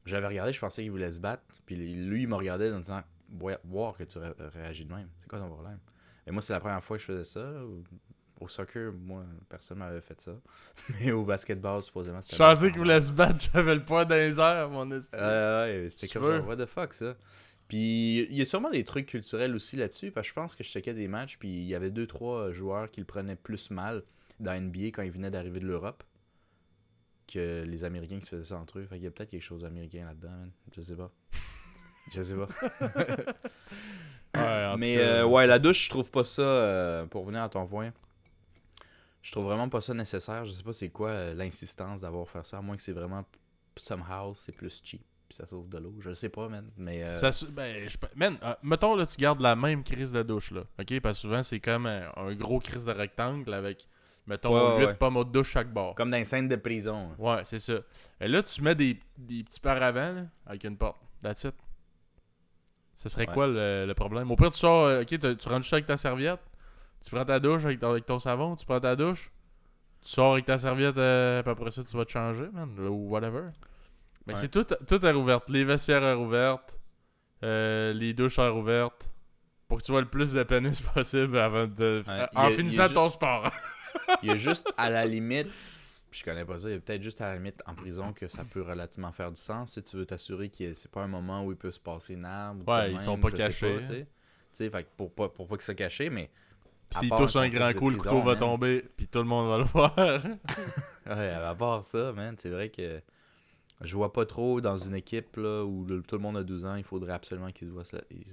J'avais regardé, je pensais qu'il voulait se battre. Puis lui, il me regardait en disant « Voir que tu réagis de même. C'est quoi ton problème? » Et moi, c'est la première fois que je faisais ça. Là. Au soccer, moi, personne m'avait fait ça. Mais au basketball, supposément, c'était... Je pensais qu'il voulait se battre, j'avais le poing dans les airs, mon esti. Ouais, c'était Tu comme veux? genre, what the fuck, ça? Puis il y a sûrement des trucs culturels aussi là-dessus, parce que je pense que je checkais des matchs, puis il y avait 2-3 joueurs qui le prenaient plus mal dans NBA quand ils venaient d'arriver de l'Europe que les Américains qui se faisaient ça entre eux. Fait qu'il y a peut-être quelque chose d'américain là-dedans, man. Je sais pas. Je sais pas. Ouais, en Mais tout cas, ouais, la douche, je trouve pas ça, pour venir à ton point, je trouve vraiment pas ça nécessaire. Je sais pas c'est quoi l'insistance d'avoir fait ça, à moins que c'est vraiment somehow, c'est plus cheap. Puis ça sauve de l'eau. Je le sais pas, man. Mais Man, mettons, là, tu gardes la même crise de douche, là. OK? Parce que souvent, c'est comme un gros crise de rectangle avec, mettons, 8 pommes de douche chaque bord. comme dans les scènes de prison. Ouais, c'est ça. Et là, tu mets des petits paravents, là, avec une porte. That's it. Ce serait Ouais. quoi le problème? Au pire, tu sors, OK, tu rentres juste avec ta serviette. Tu prends ta douche avec ton savon. Tu prends ta douche. Tu sors avec ta serviette, puis après ça, tu vas te changer, man. Ou whatever. Mais Ouais. c'est tout à rouverte. Les vestiaires à rouvertes. Les douches à rouvertes. Pour que tu vois le plus de pénis possible avant de... Ouais, en il y finissant a ton juste- sport. Il y a juste à la limite, je connais pas ça, il y a peut-être juste à la limite en prison que ça peut relativement faire du sens si tu veux t'assurer que c'est pas un moment où il peut se passer une arme. Ou de Ouais, quoi de ils même, sont pas je sais cachés. Tu sais. Tu sais, fait que pour pas qu'ils soient cachés, mais. Puis à s'il part touche un contexte grand de coup, le prison, couteau va man. tomber. Puis tout le monde va le voir. Ouais, à part ça, man, c'est vrai que je vois pas trop dans une équipe là, où tout le monde a 12 ans, il faudrait absolument qu'ils se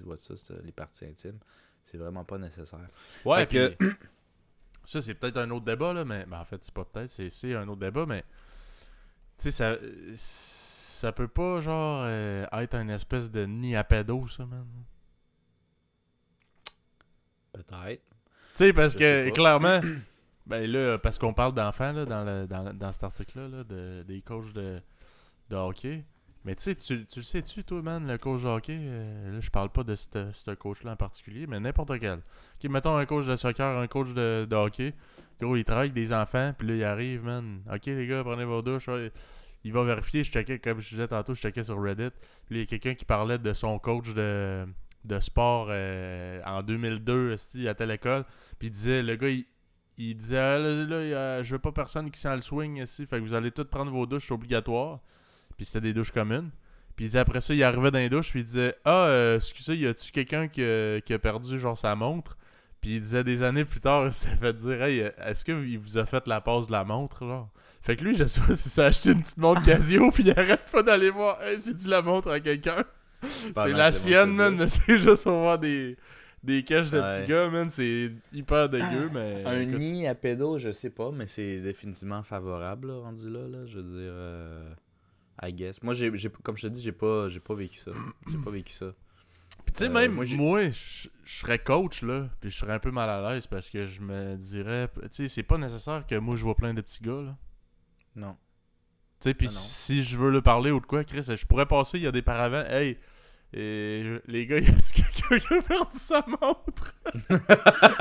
voient ça, les parties intimes. C'est vraiment pas nécessaire. Ouais, Fait que- puis ça, c'est peut-être un autre débat, là, mais en fait, c'est pas peut-être, c'est un autre débat, mais tu sais, ça peut pas, genre, être une espèce de nid à pédo, ça, man. Peut-être. Tu sais, parce Je sais que pas. clairement, ben là, parce qu'on parle d'enfants là, dans cet article-là, là, des coachs de hockey. Mais tu sais, tu le sais-tu, toi, man, le coach de hockey, là, je parle pas de ce coach-là en particulier, mais n'importe quel. Ok, mettons un coach de soccer, un coach de hockey. Gros, il travaille avec des enfants, puis là, il arrive, man. Ok, les gars, prenez vos douches. Ouais. Il va vérifier, je checkais, comme je disais tantôt, je checkais sur Reddit. Puis il y a quelqu'un qui parlait de son coach de sport en 2002 esti, à telle école. Puis il disait, le gars, il disait, ah, je veux pas personne qui sent le swing ici, fait que vous allez tous prendre vos douches, c'est obligatoire. Puis c'était des douches communes. Puis il disait, après ça, il arrivait dans les douches, puis il disait, ah, excusez, y a-tu quelqu'un qui a perdu, genre, sa montre? Puis il disait des années plus tard, il s'était fait dire, hey, est-ce qu'il vous a fait la passe de la montre, genre? Fait que lui, je sais pas si ça a acheté une petite montre Casio, puis il arrête pas d'aller voir, hey, si tu la montres à quelqu'un. C'est la sienne, man, mais c'est juste pour voir des caches de petits gars, man. C'est hyper dégueu, mais. Un écoute, nid à pédo, je sais pas, mais c'est définitivement favorable, là, rendu là. Je veux dire, I guess. Moi, comme je te dis, j'ai pas vécu ça. J'ai pas vécu ça. Puis tu sais, même moi, moi, je serais coach, là, puis je serais un peu mal à l'aise parce que je me dirais, tu sais, c'est pas nécessaire que moi je vois plein de petits gars, là. Non. Tu sais, puis Ah non. si je veux le parler ou de quoi, Chris, je pourrais passer, il y a des paravents, hey, les gars, y a quelqu'un qui a perdu sa montre?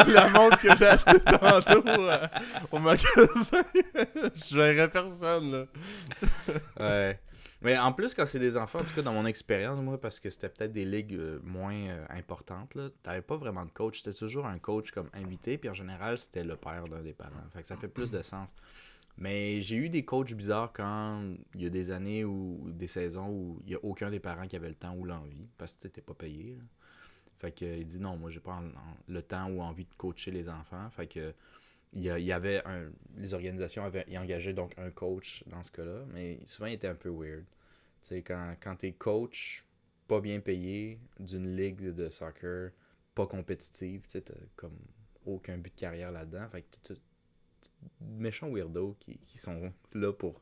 La montre que j'ai achetée tantôt au magasin. Je verrais personne, là. Ouais. Mais en plus, quand c'est des enfants, en tout cas dans mon expérience, moi, parce que c'était peut-être des ligues moins importantes, là, t'avais pas vraiment de coach. C'était toujours un coach comme invité, puis en général, c'était le père d'un des parents. Fait que ça fait plus de sens. Mais j'ai eu des coachs bizarres quand il y a des années ou des saisons où il y a aucun des parents qui avait le temps ou l'envie, parce que t'étais pas payé, là. Fait que il dit non, moi j'ai pas le temps ou envie de coacher les enfants. Fait que il y avait les organisations avaient engagé donc un coach dans ce cas-là, mais souvent il était un peu weird. Tu sais, quand t'es coach pas bien payé d'une ligue de soccer pas compétitive, tu sais, t'as comme aucun but de carrière là-dedans. Fait que t'as méchants weirdos qui sont là pour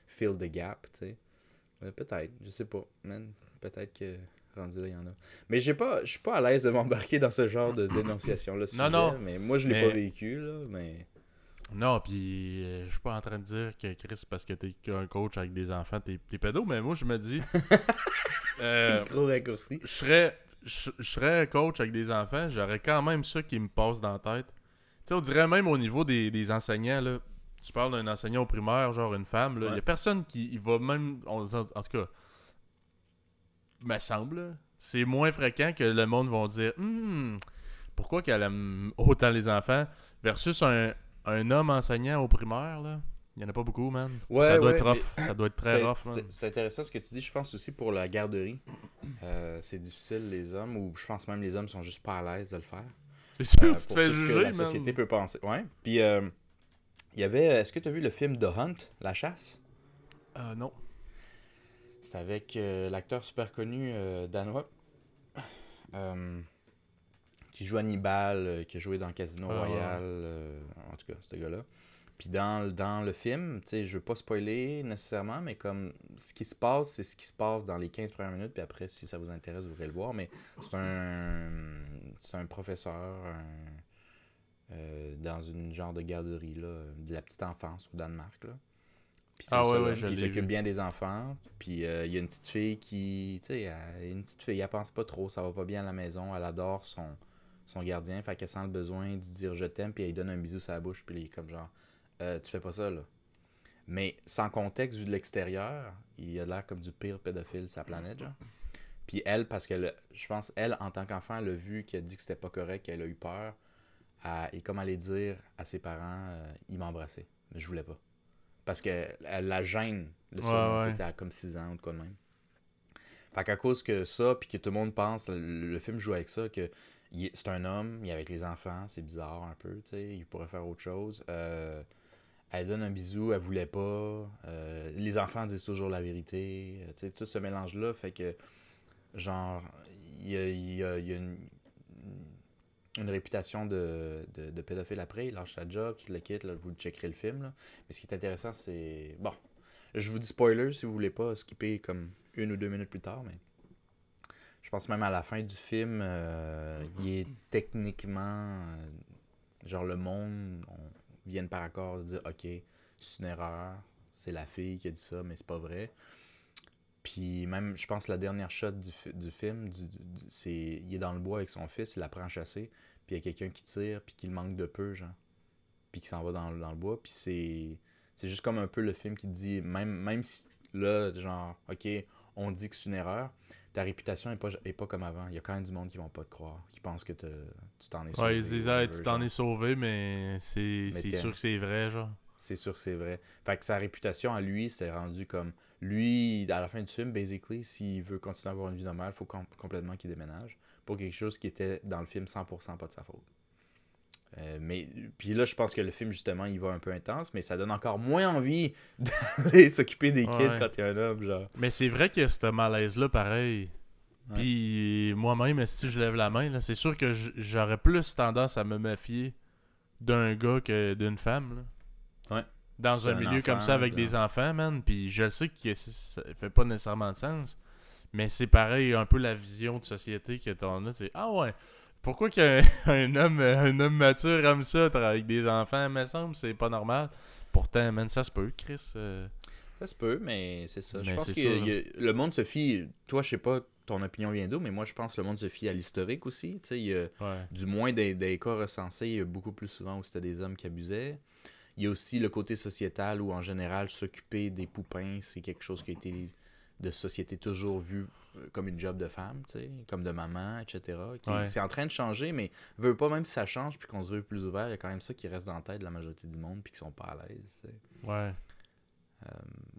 fill the gap, tu sais. Peut-être, je sais pas. Man, peut-être que rendu là, il y en a. Mais je suis pas à l'aise de m'embarquer dans ce genre de dénonciation-là Non, sujet. non, Mais moi, je l'ai pas mais. vécu, là. Mais. Non, puis je suis pas en train de dire que Chris, parce que t'es un coach avec des enfants, t'es pédo, mais moi je me dis, Gros raccourci. je serais coach avec des enfants, j'aurais quand même ça qui me passe dans la tête. Tu sais, on dirait même au niveau des enseignants, là, tu parles d'un enseignant au primaire, genre une femme, là, Ouais. y a personne qui il va même, en tout cas, me semble, là, c'est moins fréquent que le monde va dire, pourquoi qu'elle aime autant les enfants, versus un homme enseignant au primaire, là. Il y en a pas beaucoup, man. Puis Ouais, ça doit ouais, être mais rough. Ça doit être très rough, man. c'est intéressant ce que tu dis. Je pense aussi pour la garderie. C'est difficile, les hommes, ou je pense même les hommes sont juste pas à l'aise de le faire. C'est sûr que tu te Pour fais tout ce que juger, la société man. peut penser. Ouais. Puis, il y avait. Est-ce que tu as vu le film The Hunt, La chasse? Non. C'est avec l'acteur super connu danois euh, qui joue Hannibal, qui a joué dans Casino Ah, Royale, en tout cas, ce gars-là. Puis dans le film, tu sais, je veux pas spoiler nécessairement, mais comme ce qui se passe, c'est ce qui se passe dans les 15 premières minutes, puis après, si ça vous intéresse, vous pourrez le voir, mais c'est un professeur dans une genre de garderie, là, de la petite enfance au Danemark, là. Puis c'est Ah le ouais, seul ouais, homme je qui l'ai s'occupe vu. bien des enfants. Puis il y a une petite fille qui, tu sais, une petite fille, elle pense pas trop, ça va pas bien à la maison, elle adore son gardien, fait qu'elle sent le besoin de dire je t'aime, puis elle lui donne un bisou sur la bouche, puis il est comme genre, tu fais pas ça, là. Mais sans contexte, vu de l'extérieur, il a l'air comme du pire pédophile sur la planète, genre. Puis elle, parce que je pense, elle, en tant qu'enfant, elle a vu qu'elle a dit que c'était pas correct, qu'elle a eu peur, et comme allait dire à ses parents, il m'embrassait, mais je voulais pas. Parce que la gêne de Ouais, surmonter, ouais. tu sais, à comme 6 ans ou de quoi de même. Fait qu'à cause que ça, puis que tout le monde pense, le film joue avec ça, que c'est un homme, il est avec les enfants, c'est bizarre un peu, tu sais, il pourrait faire autre chose. Elle donne un bisou, elle voulait pas. Les enfants disent toujours la vérité. Tu sais, tout ce mélange-là fait que, genre, il y a une réputation de pédophile après. Il lâche sa job, tout le quitte, là, vous checkerez le film. Là. Mais ce qui est intéressant, c'est. Bon, je vous dis spoiler si vous voulez pas skipper comme 1 ou 2 minutes plus tard, mais Je pense même à la fin du film, il est techniquement... genre, le monde vienne par accord dire « Ok, c'est une erreur, c'est la fille qui a dit ça, mais c'est pas vrai. » Puis même, je pense, la dernière shot du film, c'est il est dans le bois avec son fils, il l'apprend à chasser, puis il y a quelqu'un qui tire, puis qui le manque de peu, genre. Puis qui s'en va dans le bois, puis c'est juste comme un peu le film qui te dit, même si là, genre, ok, on dit que c'est une erreur, ta réputation est pas comme avant. Il y a quand même du monde qui vont pas te croire, qui pensent que tu t'en es sauvé. Ouais, ils se disent, hey, tu t'en es sauvé, mais c'est sûr que c'est vrai, genre. C'est sûr que c'est vrai. Fait que sa réputation à lui, c'était rendu comme... Lui, à la fin du film, basically, s'il veut continuer à avoir une vie normale, il faut complètement qu'il déménage pour quelque chose qui était dans le film 100% pas de sa faute. Mais puis là, je pense que le film, justement, il va un peu intense, mais ça donne encore moins envie d'aller s'occuper des kids quand t'es un homme, genre. Mais c'est vrai que ce malaise-là, pareil. Ouais. Puis moi-même, si je lève la main, là, c'est sûr que j'aurais plus tendance à me méfier d'un gars que d'une femme, là. Ouais. Dans C'est un milieu comme ça avec des enfants, man. Puis je sais que ça fait pas nécessairement de sens. Mais c'est pareil, un peu la vision de société que t'en as. C'est ah ouais, pourquoi qu'un un homme mature aime ça, avec des enfants, me semble, c'est pas normal. Pourtant, man, ça se peut, Chris. Ça se peut, mais c'est ça. Je Mais pense c'est que le monde se fie... Toi, je sais pas ton opinion vient d'où, mais moi, je pense que le monde se fie à l'historique aussi. Tu sais, il y a, du moins des cas recensés, il y a beaucoup plus souvent où c'était des hommes qui abusaient. Il y a aussi le côté sociétal où, en général, s'occuper des poupins, c'est quelque chose qui a été de société toujours vu comme une job de femme, tu sais, comme de maman, etc. C'est en train de changer, mais veut pas, même si ça change puis qu'on se veut plus ouvert, il y a quand même ça qui reste dans la tête de la majorité du monde puis qui sont pas à l'aise. Tu sais. Ouais.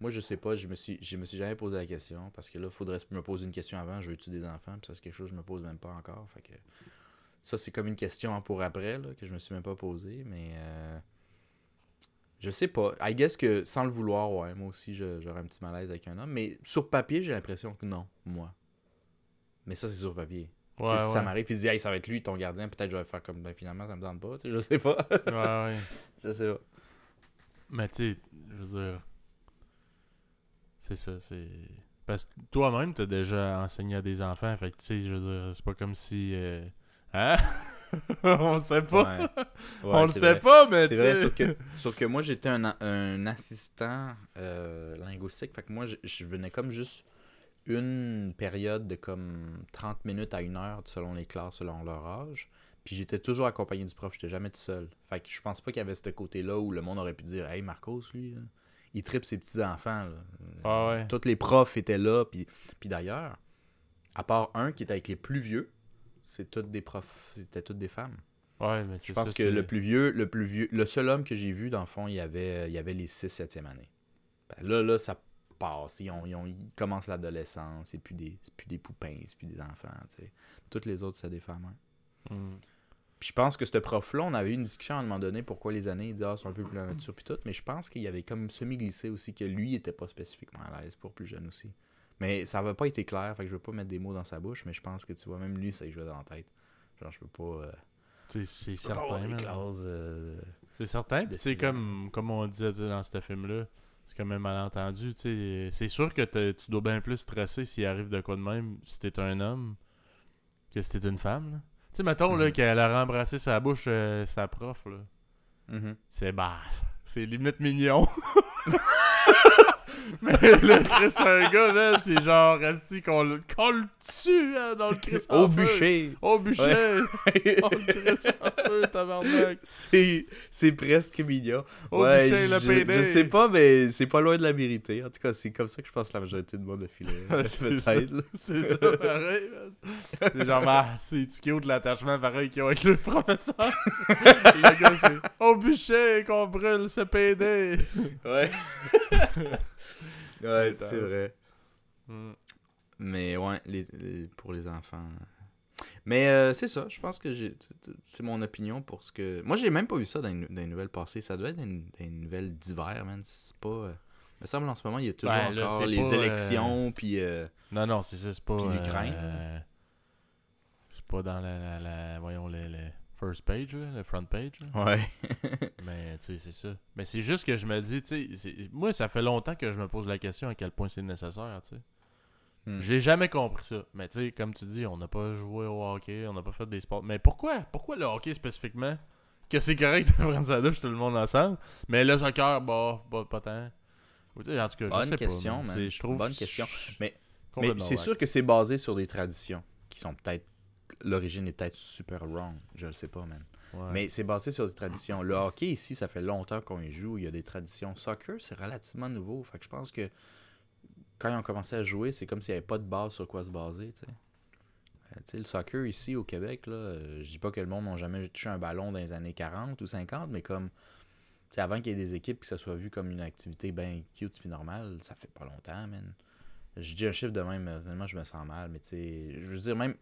Moi, je sais pas, je me suis jamais posé la question parce que là, il faudrait me poser une question avant. Je veux-tu des enfants? Puis ça, c'est quelque chose que je me pose même pas encore. Fait que ça, c'est comme une question pour après là, que je me suis même pas posée, mais je sais pas. I guess que sans le vouloir, ouais, moi aussi, j'aurais un petit malaise avec un homme. Mais sur papier, j'ai l'impression que non, moi. Mais ça, c'est sur papier. Ouais, si ça m'arrive, puis il dit, hey, ça va être lui ton gardien, peut-être je vais faire comme, ben finalement, ça me tente pas. Tu sais, je sais pas. Ouais. Je sais pas. Mais tu sais, je veux dire. C'est ça, c'est. Parce que toi-même, t'as déjà enseigné à des enfants, fait que tu sais, je veux dire, c'est pas comme si. Hein? On sait pas. Ouais. On le sait pas, mais c'est tu vrai, sais. sauf que moi, j'étais un assistant linguistique, fait que moi, je venais comme juste une période de comme 30 minutes à 1 heure selon les classes, selon leur âge. Puis j'étais toujours accompagné du prof, j'étais jamais tout seul. Fait que je pense pas qu'il y avait ce côté-là où le monde aurait pu dire « Hey, Marcos, lui, là, il tripe ses petits-enfants. » Ah ouais. Tous les profs étaient là. Puis d'ailleurs, à part un qui était avec les plus vieux, c'est tous des profs, c'était toutes des femmes. Ouais, mais c'est Je pense ça, que le plus vieux, le seul homme que j'ai vu, dans le fond, il y avait les 6-7e années. Ben là, ça passe. Ils commencent l'adolescence, c'est plus des poupins, c'est plus des enfants. T'sais. Toutes les autres, c'est des femmes. Hein. Puis je pense que ce prof-là, on avait eu une discussion à un moment donné pourquoi les années, il dit c'est un peu plus la nature puis tout, mais je pense qu'il y avait comme semi-glissé aussi que lui était pas spécifiquement à l'aise pour plus jeune aussi. Mais ça n'avait pas été clair, fait que je veux pas mettre des mots dans sa bouche, mais je pense que tu vois, même lui, ça lui jouait dans la tête. Genre, je peux pas. C'est certain. C'est certain. Puis c'est comme on disait dans ce film-là, c'est quand même malentendu. C'est sûr que tu dois bien plus stresser s'il arrive de quoi de même si t'es un homme que si t'es une femme. Là. Tu sais, mettons là, qu'elle a rembrassé sa bouche sa prof. Là. C'est limite mignon. Mais le Chris, un gars, là, c'est genre, resti qu'on le tue hein, dans le Chris en Au feu. bûcher. Au bûcher. On le Chris en feu, tabarnak. C'est presque mignon. Au bûcher, le PD. Je sais pas, mais c'est pas loin de la vérité. En tout cas, c'est comme ça que je pense que la majorité de monde a filé. Peut-être. C'est ça, pareil. C'est genre, c'est cute l'attachement pareil qu'ils ont avec le professeur. Le gars, c'est au bûcher qu'on brûle ce PD. Ouais. Ouais, c'est vrai. Mais ouais, pour les enfants. Mais c'est ça, je pense que c'est mon opinion pour ce que. Moi, j'ai même pas vu ça dans les nouvelles passées. Ça doit être dans les nouvelles d'hiver, man. C'est pas. Il me semble en ce moment, il y a toujours encore les élections, puis. Non, c'est ça, c'est pas. Puis l'Ukraine. C'est pas dans voyons, le first page, là, le front page. Là. Ouais. Mais tu sais, c'est ça. Mais c'est juste que je me dis, tu sais, moi, ça fait longtemps que je me pose la question à quel point c'est nécessaire, tu sais. J'ai jamais compris ça. Mais tu sais, comme tu dis, on n'a pas joué au hockey, on n'a pas fait des sports. Mais pourquoi? Pourquoi le hockey spécifiquement? Que c'est correct de prendre sa douche tout le monde ensemble. Mais le soccer, pas tant. En tout cas, je Bonne sais question, pas. man. Je trouve Bonne question. Mais complètement c'est whack. sûr que c'est basé sur des traditions qui sont peut-être... L'origine est peut-être super wrong. Je le sais pas, man. Ouais. Mais c'est basé sur des traditions. Le hockey, ici, ça fait longtemps qu'on y joue. Il y a des traditions. Soccer, c'est relativement nouveau. Fait que je pense que quand ils ont commencé à jouer, c'est comme s'il n'y avait pas de base sur quoi se baser, tu sais. Tu sais, le soccer ici au Québec, là, je dis pas que le monde n'a jamais touché un ballon dans les années 40 ou 50, mais comme, tu sais, avant qu'il y ait des équipes que ça soit vu comme une activité bien cute puis normale, ça fait pas longtemps, man. Je dis un chiffre de même, finalement, je me sens mal, mais tu sais, je veux dire, même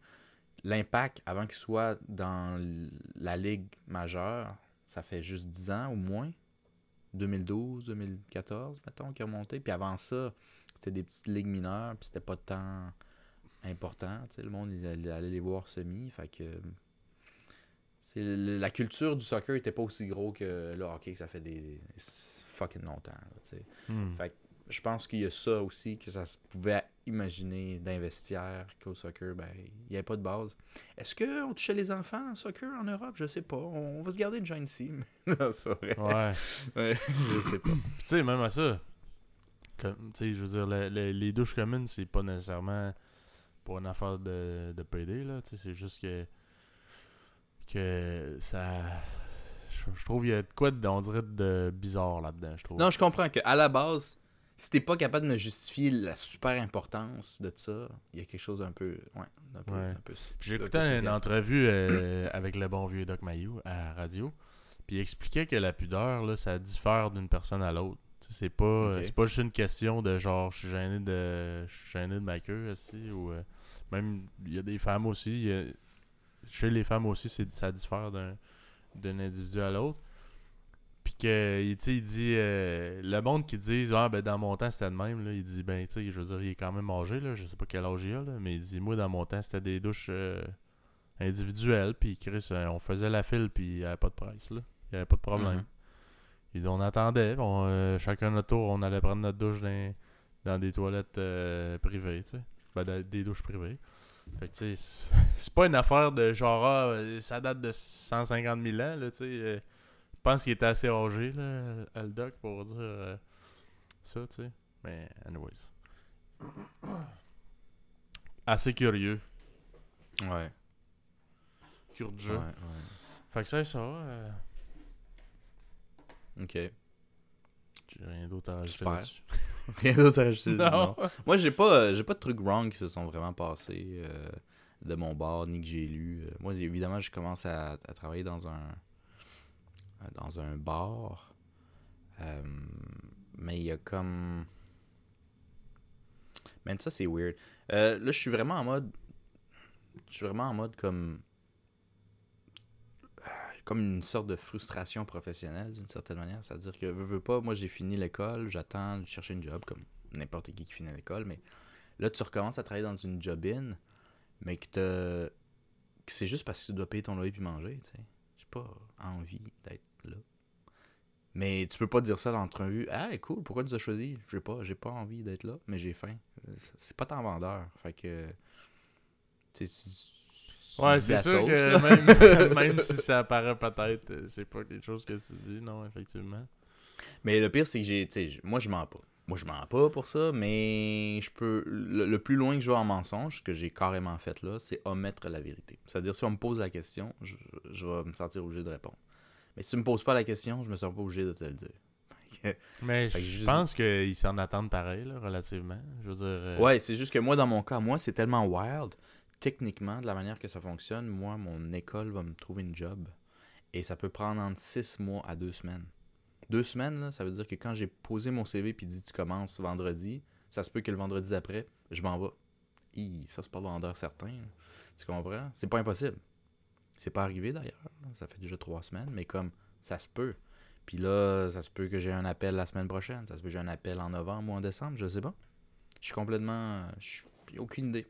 l'impact avant qu'il soit dans la ligue majeure, ça fait juste 10 ans ou moins. 2012, 2014, mettons, qui a monté. Puis avant ça, c'était des petites ligues mineures, puis c'était pas tant important. Tu sais, le monde, il allait les voir semi. Fait que la culture du soccer était pas aussi gros que le hockey, que ça fait des fucking longtemps. Là, tu sais. Fait que je pense qu'il y a ça aussi, que ça se pouvait imaginer d'investir qu'au soccer, ben, il n'y avait pas de base. Est-ce qu'on touchait les enfants en soccer en Europe? Je sais pas. On va se garder une jeune ici. Non, c'est vrai. Ouais. Ouais, je sais pas. Puis tu sais, même à ça, tu sais, je veux dire, les douches communes, c'est pas nécessairement pour une affaire de PD, là. Tu sais, c'est juste que ça... Je trouve qu'il y a de quoi, on dirait, de bizarre là-dedans, je trouve. Non, je comprends qu'à la base, si t'es pas capable de me justifier la super importance de ça, il y a quelque chose d'un peu... Ouais, d'un peu... Ouais. Un peu Puis j'écoutais une entrevue avec le bon vieux Doc Mayou à la radio, puis il expliquait que la pudeur, là, ça diffère d'une personne à l'autre. Tu sais, c'est pas juste une question de genre, je suis gêné de ma queue, aussi, ou même, il y a des femmes aussi, chez les femmes aussi, ça diffère d'un individu à l'autre. Puis que, tu sais, il dit, le monde qui dit, ah, ben, dans mon temps, c'était de même, là, il dit, ben, tu sais, je veux dire, il est quand même âgé, là, je sais pas quel âge il a, là, mais il dit, moi, dans mon temps, c'était des douches individuelles, puis Chris, on faisait la file, puis il n'y avait pas de presse, là. Il n'y avait pas de problème. Il dit, on attendait, chacun notre tour, on allait prendre notre douche dans des toilettes privées, tu sais. Ben, des douches privées. Fait que, tu sais, c'est pas une affaire de genre, ça date de 150 000 ans, là, tu sais. Je pense qu'il était assez âgé, là, le doc, pour dire ça, tu sais. Mais, anyways. Assez curieux. Ouais. Curieux. Ouais, ouais. Fait que c'est ça. Ok. J'ai rien d'autre à rajouter Super. là-dessus. Rien d'autre à rajouter. Non. Moi, j'ai pas de trucs wrong qui se sont vraiment passés de mon bord, ni que j'ai lu. Moi, évidemment, je commence à travailler dans un bar. Mais il y a comme... Man, ça, c'est weird. Là, je suis vraiment en mode... comme une sorte de frustration professionnelle, d'une certaine manière. C'est-à-dire que, veux pas, moi, j'ai fini l'école, j'attends de chercher une job, comme n'importe qui finit l'école, mais là, tu recommences à travailler dans une job-in, mais que c'est juste parce que tu dois payer ton loyer puis manger, tu sais. J'ai pas envie d'être là. Mais tu peux pas dire ça dans l'entrevue. Ah, cool, pourquoi tu as choisi? J'ai pas envie d'être là, mais j'ai faim. C'est pas tant vendeur. Fait que. Tu sais, Ouais, c'est sûr que même si ça apparaît peut-être, c'est pas quelque chose que tu dis, non, effectivement. Mais le pire, c'est que moi, je mens pas. Moi, je mens pas pour ça, mais je peux. Le plus loin que je vais en mensonge, ce que j'ai carrément fait là, c'est omettre la vérité. C'est-à-dire, si on me pose la question, je vais me sentir obligé de répondre. Mais si tu me poses pas la question, je me sens pas obligé de te le dire. Mais je pense qu'ils s'en attendent pareil, là, relativement. Je veux dire. Ouais, c'est juste que moi, dans mon cas, c'est tellement wild. Techniquement, de la manière que ça fonctionne, moi, mon école va me trouver une job. Et ça peut prendre entre 6 mois à 2 semaines. 2 semaines, là, ça veut dire que quand j'ai posé mon CV et dit tu commences vendredi, ça se peut que le vendredi d'après, je m'en vais. Ça, c'est pas vendeur certain. Tu comprends? C'est pas impossible. C'est pas arrivé d'ailleurs. Ça fait déjà 3 semaines, mais comme ça se peut. Puis là, ça se peut que j'ai un appel la semaine prochaine. Ça se peut que j'ai un appel en novembre ou en décembre, je sais pas. Je suis complètement... J'ai aucune idée.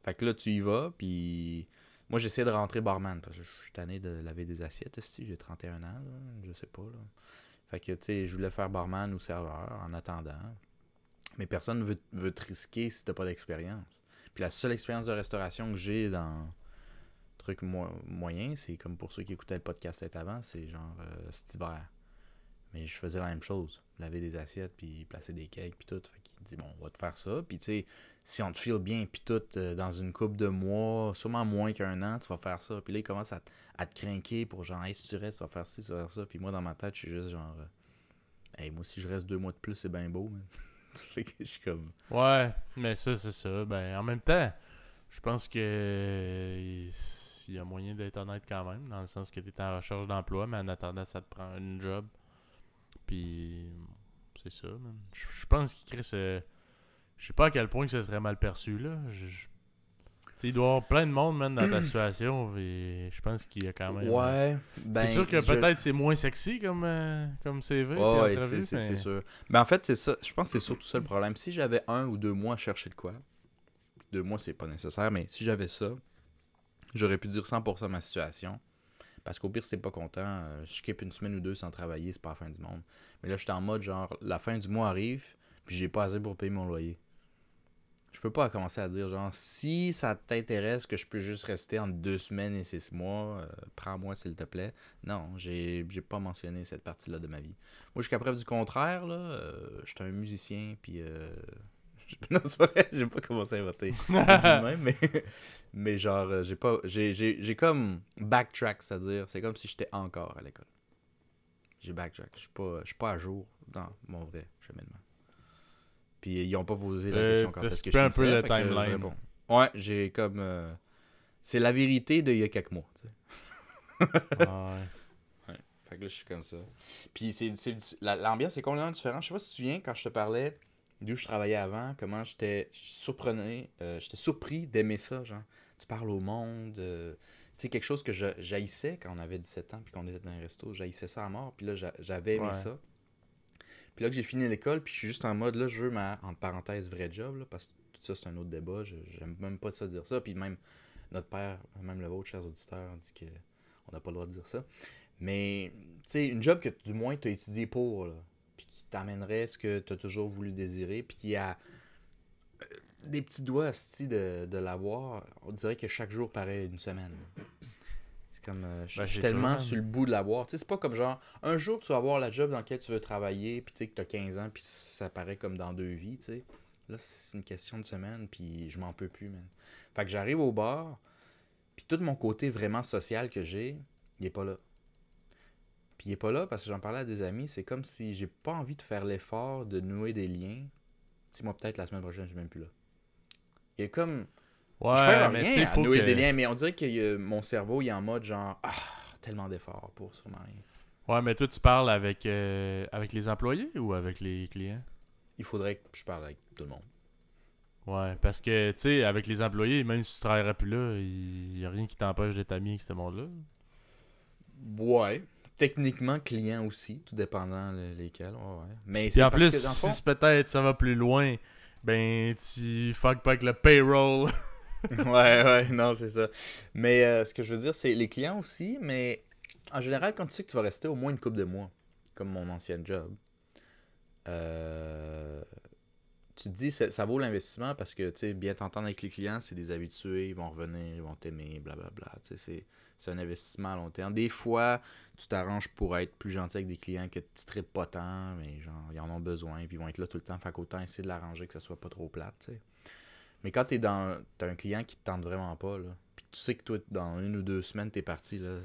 Fait que là, tu y vas, puis... Moi, j'essaie de rentrer barman, parce que je suis tanné de laver des assiettes, ici. J'ai 31 ans, là, je sais pas, là. Fait que, tu sais, je voulais faire barman ou serveur en attendant. Mais personne veut te risquer si t'as pas d'expérience. Puis la seule expérience de restauration que j'ai dans truc moyen, c'est comme pour ceux qui écoutaient le podcast avant, c'est genre cet hiver. Mais je faisais la même chose. Laver des assiettes, puis placer des cakes, puis tout. Fait qu'il dit, bon, on va te faire ça. Puis tu sais, si on te file bien, puis tout, dans une couple de mois, sûrement moins qu'un an, tu vas faire ça. Puis là, il commence à te craquer pour genre, hey, si tu restes, tu vas faire ci, tu vas faire ça. Puis moi, dans ma tête, je suis juste genre, hey, moi, si je reste 2 mois de plus, c'est bien beau, man. Fait que je suis comme... Ouais, mais ça, c'est ça. Ben, en même temps, je pense que il y a moyen d'être honnête quand même, dans le sens que tu es en recherche d'emploi, mais en attendant, ça te prend une job. Puis, c'est ça, man. Je pense qu'il crée ce... Je sais pas à quel point que ce serait mal perçu, là. Tu sais, il doit y avoir plein de monde, man, dans ta situation, et je pense qu'il y a quand même... Ouais, ben... c'est sûr que peut-être c'est moins sexy comme CV, puis Ouais, entrevue, mais... c'est sûr. Mais en fait, c'est ça. Je pense que c'est surtout ça le problème. Si j'avais 1 ou 2 mois à chercher de quoi, 2 mois, c'est pas nécessaire, mais si j'avais ça, j'aurais pu dire 100% de ma situation. Parce qu'au pire, si t'es pas content, je skip une semaine ou 2 sans travailler, c'est pas la fin du monde. Mais là, j'étais en mode genre, la fin du mois arrive, puis j'ai pas assez pour payer mon loyer. Je peux pas commencer à dire genre, si ça t'intéresse que je peux juste rester entre 2 semaines et 6 mois, prends-moi s'il te plaît. Non, j'ai pas mentionné cette partie-là de ma vie. Moi, jusqu'à preuve du contraire, là, j'étais un musicien, puis... non, c'est vrai, j'ai pas commencé à inventer même, mais genre, j'ai comme backtrack, c'est-à-dire, c'est comme si j'étais encore à l'école. J'ai backtrack, je suis pas à jour dans mon vrai cheminement. Puis ils ont pas posé la question quand est-ce que je un finissais, peu le fait que je timeline. réponds. Ouais, j'ai comme... c'est la vérité d'il y a quelques mois, tu sais. Ouais. Ouais, fait que là, je suis comme ça. Puis l'ambiance est complètement différente. Je sais pas si tu te souviens, quand je te parlais d'où je travaillais avant, comment j'étais surpris d'aimer ça, genre. Tu parles au monde, tu sais, quelque chose que j'haïssais quand on avait 17 ans, puis qu'on était dans un resto, j'haïssais ça à mort, puis là, j'avais aimé Ouais. ça. Puis là que j'ai fini l'école, puis je suis juste en mode, là, je veux ma, entre parenthèses, vrai job, là, parce que tout ça, c'est un autre débat, j'aime même pas ça dire ça, puis même notre père, même le vôtre, chers auditeurs, dit qu'on n'a pas le droit de dire ça. Mais, tu sais, une job que du moins tu as étudié pour, là, puis qui t'amènerait ce que tu as toujours voulu désirer, puis qui a des petits doigts de l'avoir, on dirait que chaque jour paraît une semaine. C'est comme, je suis tellement sûr, sur le bout de l'avoir. Tu sais, c'est pas comme genre, un jour tu vas avoir la job dans laquelle tu veux travailler, puis tu sais que tu as 15 ans, puis ça paraît comme dans 2 vies, tu sais. Là, c'est une question de semaine, puis je m'en peux plus, man. Fait que j'arrive au bar, puis tout mon côté vraiment social que j'ai, il est pas là. Puis il est pas là parce que j'en parlais à des amis, c'est comme si j'ai pas envie de faire l'effort de nouer des liens. Si moi, peut-être la semaine prochaine, je suis même plus là. Il y a comme. Je perds mais tu sais, rien il à faut nouer que... des liens, mais on dirait que mon cerveau, il est en mode genre, tellement d'efforts pour sûrement rien. Ouais, mais toi, tu parles avec les employés ou avec les clients? Il faudrait que je parle avec tout le monde. Ouais, parce que, tu sais, avec les employés, même si tu travaillerais plus là, il y a rien qui t'empêche d'être ami avec ce monde-là. Ouais. Techniquement, client aussi, tout dépendant lesquels. Ouais. Mais Puis c'est en parce plus, que dans le fond. si peut-être ça va plus loin, ben, tu fuck pas avec le payroll. Ouais, non, c'est ça. Mais ce que je veux dire, c'est les clients aussi, mais en général, quand tu sais que tu vas rester au moins une couple de mois, comme mon ancien job, euh, tu te dis ça vaut l'investissement parce que tu sais, bien t'entendre avec les clients, c'est des habitués, ils vont revenir, ils vont t'aimer, blablabla. Tu sais, c'est un investissement à long terme. Des fois, tu t'arranges pour être plus gentil avec des clients que tu traites pas tant, mais genre, ils en ont besoin, puis ils vont être là tout le temps. Fait qu'autant essayer de l'arranger que ça soit pas trop plate, tu sais. Mais quand t'as un client qui te tente vraiment pas, là, puis tu sais que toi, dans 1 ou 2 semaines, t'es parti, là,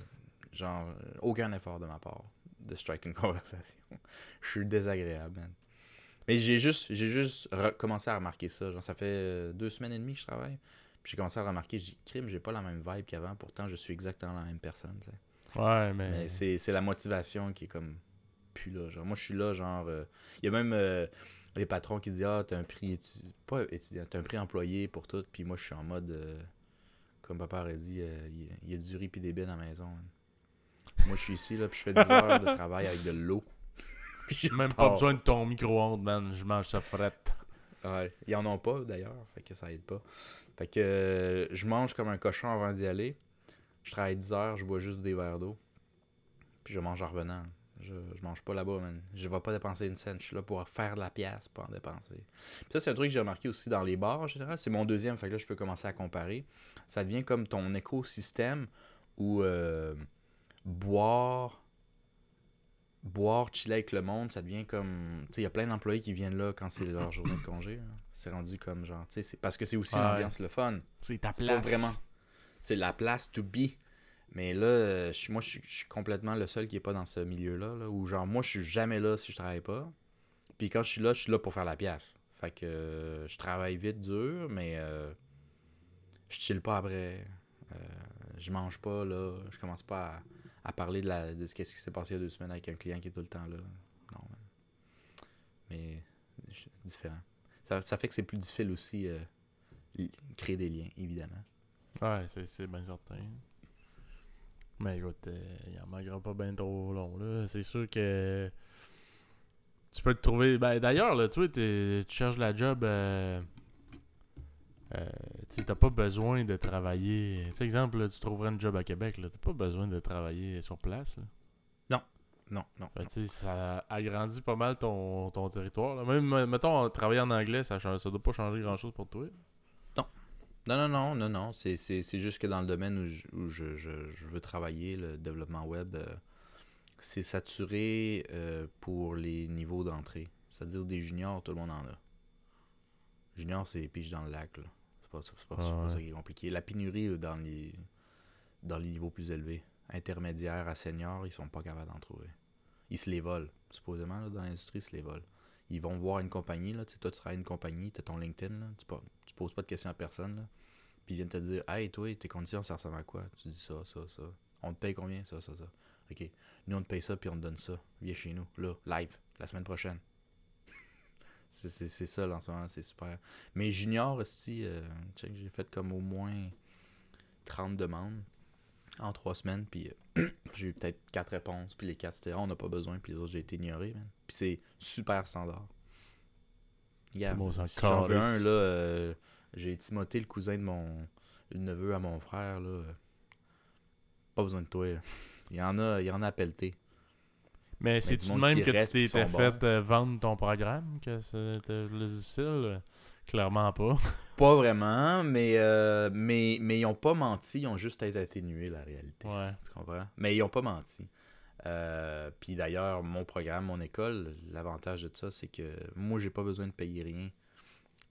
genre, aucun effort de ma part de strike une conversation. Je suis désagréable, man. Mais j'ai juste commencé à remarquer ça. Genre, ça fait 2 semaines et demie que je travaille. Puis j'ai commencé à remarquer, j'ai dit, crime, j'ai pas la même vibe qu'avant. Pourtant, je suis exactement la même personne, tu sais. Ouais, Mais mais... c'est la motivation qui est comme plus là. Genre, moi, je suis là, genre. Il y a même les patrons qui disent, ah, t'as un prix pas étudiant, t'as un prix employé pour tout. Puis moi, je suis en mode, comme papa aurait dit, il y a du riz puis des bines à la maison. Hein. Moi, je suis ici, là, puis je fais 10 heures de travail avec de l'eau. Puis je Même pas pars. besoin de ton micro-ondes, man. Je mange ça frette. Ouais, ils en ont pas d'ailleurs, fait que ça aide pas. Fait que je mange comme un cochon avant d'y aller. Je travaille 10 heures, je bois juste des verres d'eau. Puis je mange en revenant. Je mange pas là-bas, man. Je vais pas dépenser une scène. Je suis là pour faire de la pièce, pas en dépenser. Puis ça, c'est un truc que j'ai remarqué aussi dans les bars en général. C'est mon deuxième, fait que là, je peux commencer à comparer. Ça devient comme ton écosystème où boire, chiller avec le monde, ça devient comme... Tu sais, il y a plein d'employés qui viennent là quand c'est leur journée de congé. Là. C'est rendu comme genre... Tu sais, parce que c'est aussi une ambiance le fun. C'est ta C'est place. pas vraiment... C'est la place to be. Mais là, je suis complètement le seul qui est pas dans ce milieu-là. Là, où genre, moi, je suis jamais là si je travaille pas. Puis quand je suis là pour faire la pièce. Fait que je travaille vite, dur, mais je chill pas après. Euh, je mange pas, là. Je commence pas à parler de ce qui s'est passé il y a 2 semaines avec un client qui est tout le temps là. Non, man. Mais différent. Ça fait que c'est plus difficile aussi créer des liens, évidemment. Ouais, c'est bien certain. Mais écoute, il en manquera pas bien trop long, là. C'est sûr que tu peux te trouver... Ben, d'ailleurs, là, toi, tu cherches la job... tu sais, t'as pas besoin de travailler... Tu sais, exemple, là, tu trouverais une job à Québec, là. T'as pas besoin de travailler sur place, là. Non. Fait, tu sais, ça agrandit pas mal ton territoire, là. Même, mettons, travailler en anglais, ça doit pas changer grand-chose pour toi. Non. C'est juste que dans le domaine où je veux travailler, le développement web, c'est saturé pour les niveaux d'entrée. C'est-à-dire des juniors, tout le monde en a. Junior, c'est pige dans le lac, là. C'est pas ça qui est compliqué. La pénurie dans les niveaux plus élevés. Intermédiaires à seniors, ils sont pas capables d'en trouver. Ils se les volent. Supposément, là, dans l'industrie, ils se les volent. Ils vont voir une compagnie, là, tu sais, toi, tu travailles une compagnie, tu as ton LinkedIn, là, tu poses pas de questions à personne, là, puis ils viennent te dire, hey, toi, tes conditions, ça ressemble à quoi? Tu dis ça. On te paye combien? Ça. Ok. Nous, on te paye ça, puis on te donne ça. Viens chez nous, là, live, la semaine prochaine. c'est ça, là, en ce moment, c'est super. Mais junior, aussi, j'ai fait comme au moins 30 demandes en 3 semaines, puis j'ai eu peut-être 4 réponses, puis les 4 c'était on n'a pas besoin, puis les autres j'ai été ignoré, man. Puis c'est super standard. Yeah, Bon, si j'en veux un, là, j'ai Timothée, le cousin de le neveu à mon frère, là. Pas besoin de toi, là. Il y en a à pelleter. Mais du c'est-tu de monde même qui que tu reste pis qui t'étais sont fait vendre ton programme, que c'était le difficile? Clairement pas. Pas vraiment, mais ils ont pas menti, ils ont juste été atténués, la réalité. Ouais. Tu comprends? Mais ils ont pas menti. Puis d'ailleurs, mon programme, mon école, l'avantage de ça, c'est que moi, j'ai pas besoin de payer rien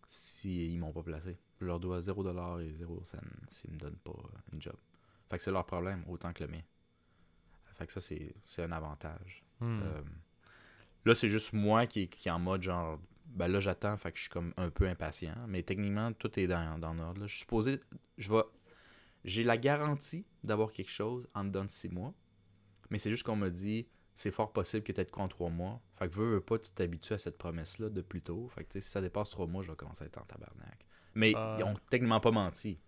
s'ils m'ont pas placé. Je leur dois 0$ et 0 cents s'ils me donnent pas une job. Fait que c'est leur problème, autant que le mien. Fait que ça, c'est un avantage. Là, c'est juste moi qui est en mode genre, ben là, j'attends, fait que je suis comme un peu impatient. Mais techniquement, tout est dans l'ordre. Là. Je suis supposé, j'ai la garantie d'avoir quelque chose en dedans de 6 mois. Mais c'est juste qu'on m'a dit, c'est fort possible que tu aies de quoi en 3 mois. Fait que veux pas, tu t'habitues à cette promesse-là de plus tôt. Fait que si ça dépasse 3 mois, je vais commencer à être en tabarnak. Mais ils ont techniquement pas menti.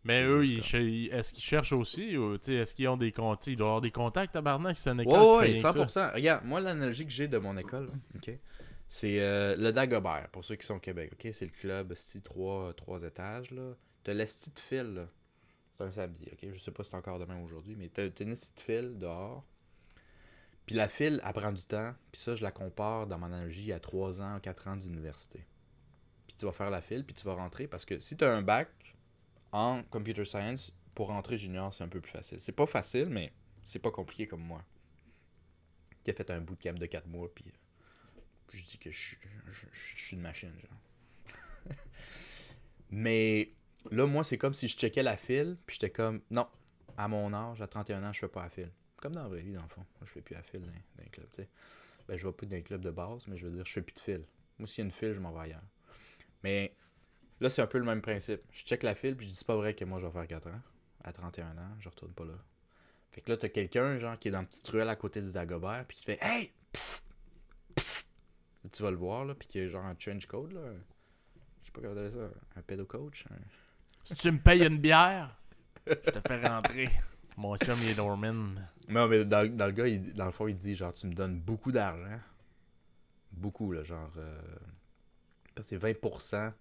Mais eux, est-ce qu'ils cherchent aussi ou est-ce qu'ils ont des contacts? Ils doivent avoir des contacts, tabarnak, c'est une école Ouais, qui fait rien 100%. ça. Regarde, moi, l'analogie que j'ai de mon école, là, ok, c'est le Dagobert, pour ceux qui sont au Québec. Ok, c'est le club, c'est 3 étages. Là. T'as l'esti de file, là. C'est un samedi, ok? Je sais pas si c'est encore demain ou aujourd'hui, mais t'as une esti de file dehors. Puis la file, elle prend du temps. Puis ça, je la compare dans mon analogie à 3 ans, 4 ans d'université. Puis tu vas faire la file, puis tu vas rentrer. Parce que si tu as un bac en computer science, pour rentrer junior, c'est un peu plus facile. C'est pas facile, mais c'est pas compliqué comme moi. Qui a fait un bootcamp de 4 mois, puis je dis que je suis une machine, genre. Mais là, moi, c'est comme si je checkais la file, puis j'étais comme, non, à mon âge, à 31 ans, je fais pas la file. Comme dans la vraie vie, dans le fond. Moi, je fais plus la file dans les clubs, tu sais. Ben, je vais plus dans les clubs de base, mais je veux dire, je fais plus de file. Moi, s'il y a une file, je m'en vais ailleurs. Mais là, c'est un peu le même principe. Je check la file, puis je dis, c'est pas vrai que moi, je vais faire 4 ans. À 31 ans, je retourne pas là. Fait que là, t'as quelqu'un, genre, qui est dans une petite ruelle à côté du Dagobert, puis qui fait, hey, psst, psst. Là, tu vas le voir, là, puis qui est genre un change code, là. Je sais pas comment t'appelles ça. Un pédocoach. Si tu me payes une bière, je te fais rentrer. Mon chum, il est Norman. Non, mais dans le gars, dans le fond, il dit, genre, tu me donnes beaucoup d'argent. Beaucoup, là, genre, c'est 20%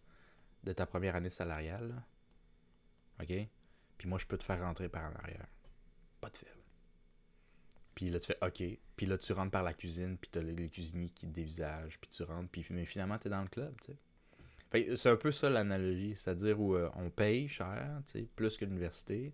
de ta première année salariale, là. OK? Puis moi, je peux te faire rentrer par en arrière. Pas de fil. Puis là, tu fais OK. Puis là, tu rentres par la cuisine, puis t'as les cuisiniers qui te dévisagent, puis tu rentres, puis mais finalement, t'es dans le club, tu sais. Fait que c'est un peu ça l'analogie, c'est-à-dire où on paye cher, tu sais, plus que l'université,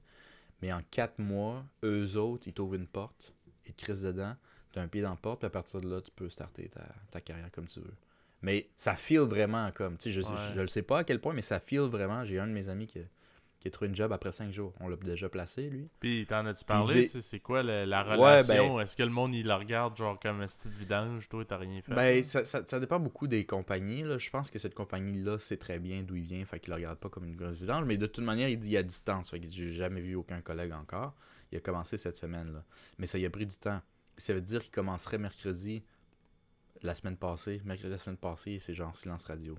mais en 4 mois, eux autres, ils t'ouvrent une porte, ils te crissent dedans, t'as un pied dans la porte, puis à partir de là, tu peux starter ta carrière comme tu veux. Mais ça feel vraiment comme, tu sais, je le sais pas à quel point, mais ça feel vraiment. J'ai un de mes amis qui a trouvé une job après 5 jours. On l'a déjà placé, lui. Puis t'en as-tu parlé, tu sais, c'est quoi la Ouais, relation? Est-ce que le monde, il le regarde genre comme un style de vidange? Toi, t'as rien fait? Ben, ça dépend beaucoup des compagnies, là. Je pense que cette compagnie-là sait très bien d'où il vient, fait qu'il le regarde pas comme une grosse vidange. Mais de toute manière, il dit à distance, fait que j'ai jamais vu aucun collègue encore. Il a commencé cette semaine-là. Mais ça y a pris du temps. Ça veut dire qu'il commencerait mercredi la semaine passée. Mercredi la semaine passée, c'est genre silence radio.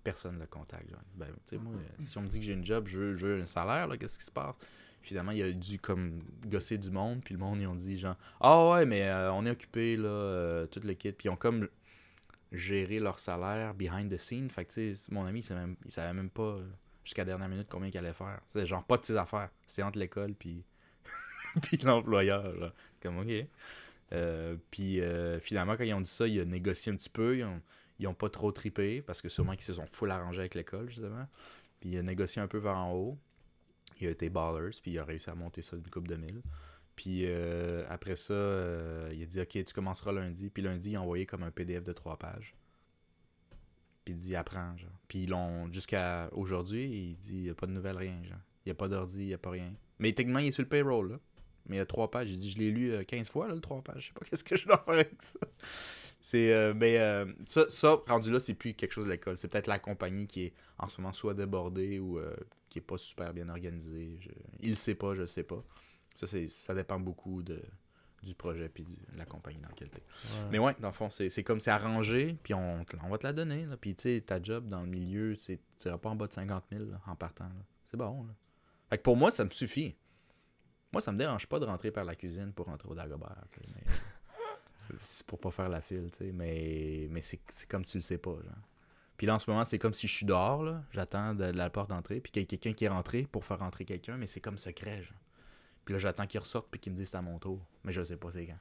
Personne ne le contacte. Genre. Ben, tu sais, moi, si on me dit que j'ai une job, je veux un salaire, là, qu'est-ce qui se passe? Finalement, il a dû comme gosser du monde, puis le monde, ils ont dit genre ah ouais, mais on est occupé, là, toute l'équipe. Puis ils ont comme géré leur salaire behind the scene. Fait que tu sais, mon ami, il savait même pas jusqu'à la dernière minute combien qu'il allait faire. C'est genre pas de ses affaires. C'est entre l'école puis puis l'employeur. Genre. Comme ok. Puis finalement, quand ils ont dit ça, ils ont négocié un petit peu. Ils ont pas trop trippé parce que sûrement qu'ils se sont full arrangés avec l'école, justement. Puis il a négocié un peu vers en haut. Il a été ballers, puis il a réussi à monter ça d'une couple de mille. Puis après ça, il a dit ok, tu commenceras lundi. Puis lundi, il a envoyé comme un PDF de 3 pages. Puis il dit apprends, genre. Puis ils l'ont jusqu'à aujourd'hui, il dit il n'y a pas de nouvelles, rien, genre. Il n'y a pas d'ordi, il n'y a pas rien. Mais techniquement, il est sur le payroll, là. Mais il y a 3 pages. J'ai dit, je l'ai lu 15 fois, là, le 3 pages. Je sais pas qu'est-ce que je dois faire avec ça. Ça, rendu là, c'est plus quelque chose de l'école. C'est peut-être la compagnie qui est en ce moment soit débordée ou qui est pas super bien organisée. Il le sait pas, je le sais pas. Ça dépend beaucoup du projet puis de la compagnie dans laquelle t'es. Ouais. Mais ouais, dans le fond, c'est comme c'est arrangé, puis on va te la donner. Là. Puis tu sais, ta job dans le milieu, tu n'iras pas en bas de 50 000 là, en partant. Là. C'est bon. Là. Fait que pour moi, ça me suffit. Moi, ça me dérange pas de rentrer par la cuisine pour rentrer au Dagobert, mais c'est pour pas faire la file, mais c'est comme tu le sais pas, genre. Puis là, en ce moment, c'est comme si je suis dehors, là, j'attends de la porte d'entrée, puis qu'il y a quelqu'un qui est rentré pour faire rentrer quelqu'un, mais c'est comme secret, genre. Puis là, j'attends qu'il ressorte, puis qu'il me dise c'est à mon tour, mais je sais pas c'est quand.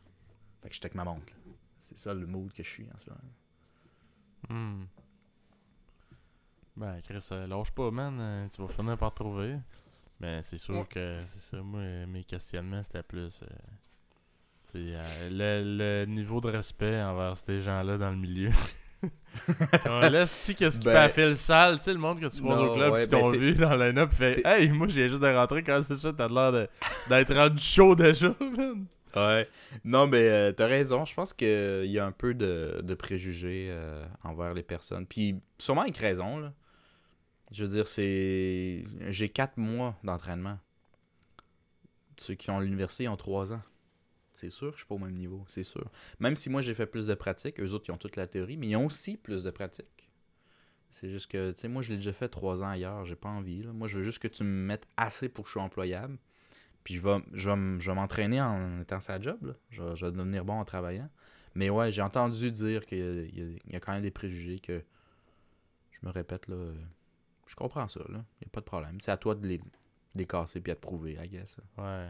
Fait que je check ma montre, là. C'est ça le mood que je suis en ce moment. Ben, Chris, lâche pas, man, tu vas finir par trouver. Mais c'est sûr que c'est ça. Moi, mes questionnements, c'était plus le niveau de respect envers ces gens-là dans le milieu. Laisse-tu qu'est-ce qui peut faire le sale, tu sais, le monde que tu vois au club qui t'ont vu dans le line-up fait hey, moi j'ai juste de rentrer quand c'est ça, t'as l'air d'être rendu chaud déjà, man. Ouais. Non, mais t'as raison. Je pense qu'il y a un peu de préjugés envers les personnes. Puis sûrement avec raison, là. Je veux dire, j'ai 4 mois d'entraînement. Ceux qui ont l'université, ils ont 3 ans. C'est sûr que je suis pas au même niveau, c'est sûr. Même si moi, j'ai fait plus de pratique, eux autres, ils ont toute la théorie, mais ils ont aussi plus de pratique. C'est juste que, tu sais, moi, je l'ai déjà fait 3 ans ailleurs, j'ai pas envie. Là. Moi, je veux juste que tu me mettes assez pour que je sois employable. Puis je vais m'entraîner en étant sa job. Là. Je vais devenir bon en travaillant. Mais ouais, j'ai entendu dire qu'il y a quand même des préjugés que, je me répète, là... Je comprends ça, là. Y a pas de problème. C'est à toi de les casser puis à te prouver, I guess. Ouais.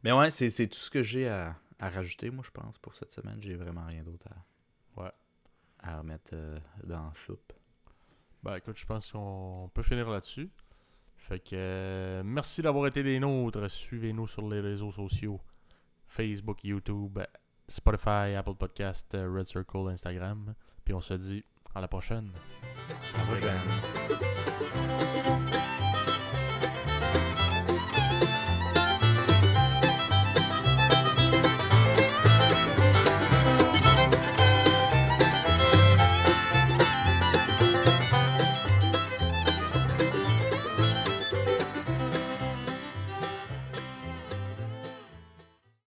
Mais ouais, c'est tout ce que j'ai à rajouter, moi, je pense, pour cette semaine. J'ai vraiment rien d'autre à remettre dans la soupe. Ben, écoute, je pense qu'on peut finir là-dessus. Fait que merci d'avoir été des nôtres. Suivez-nous sur les réseaux sociaux. Facebook, YouTube, Spotify, Apple Podcast, Red Circle, Instagram. Puis on se dit à la prochaine. À la prochaine.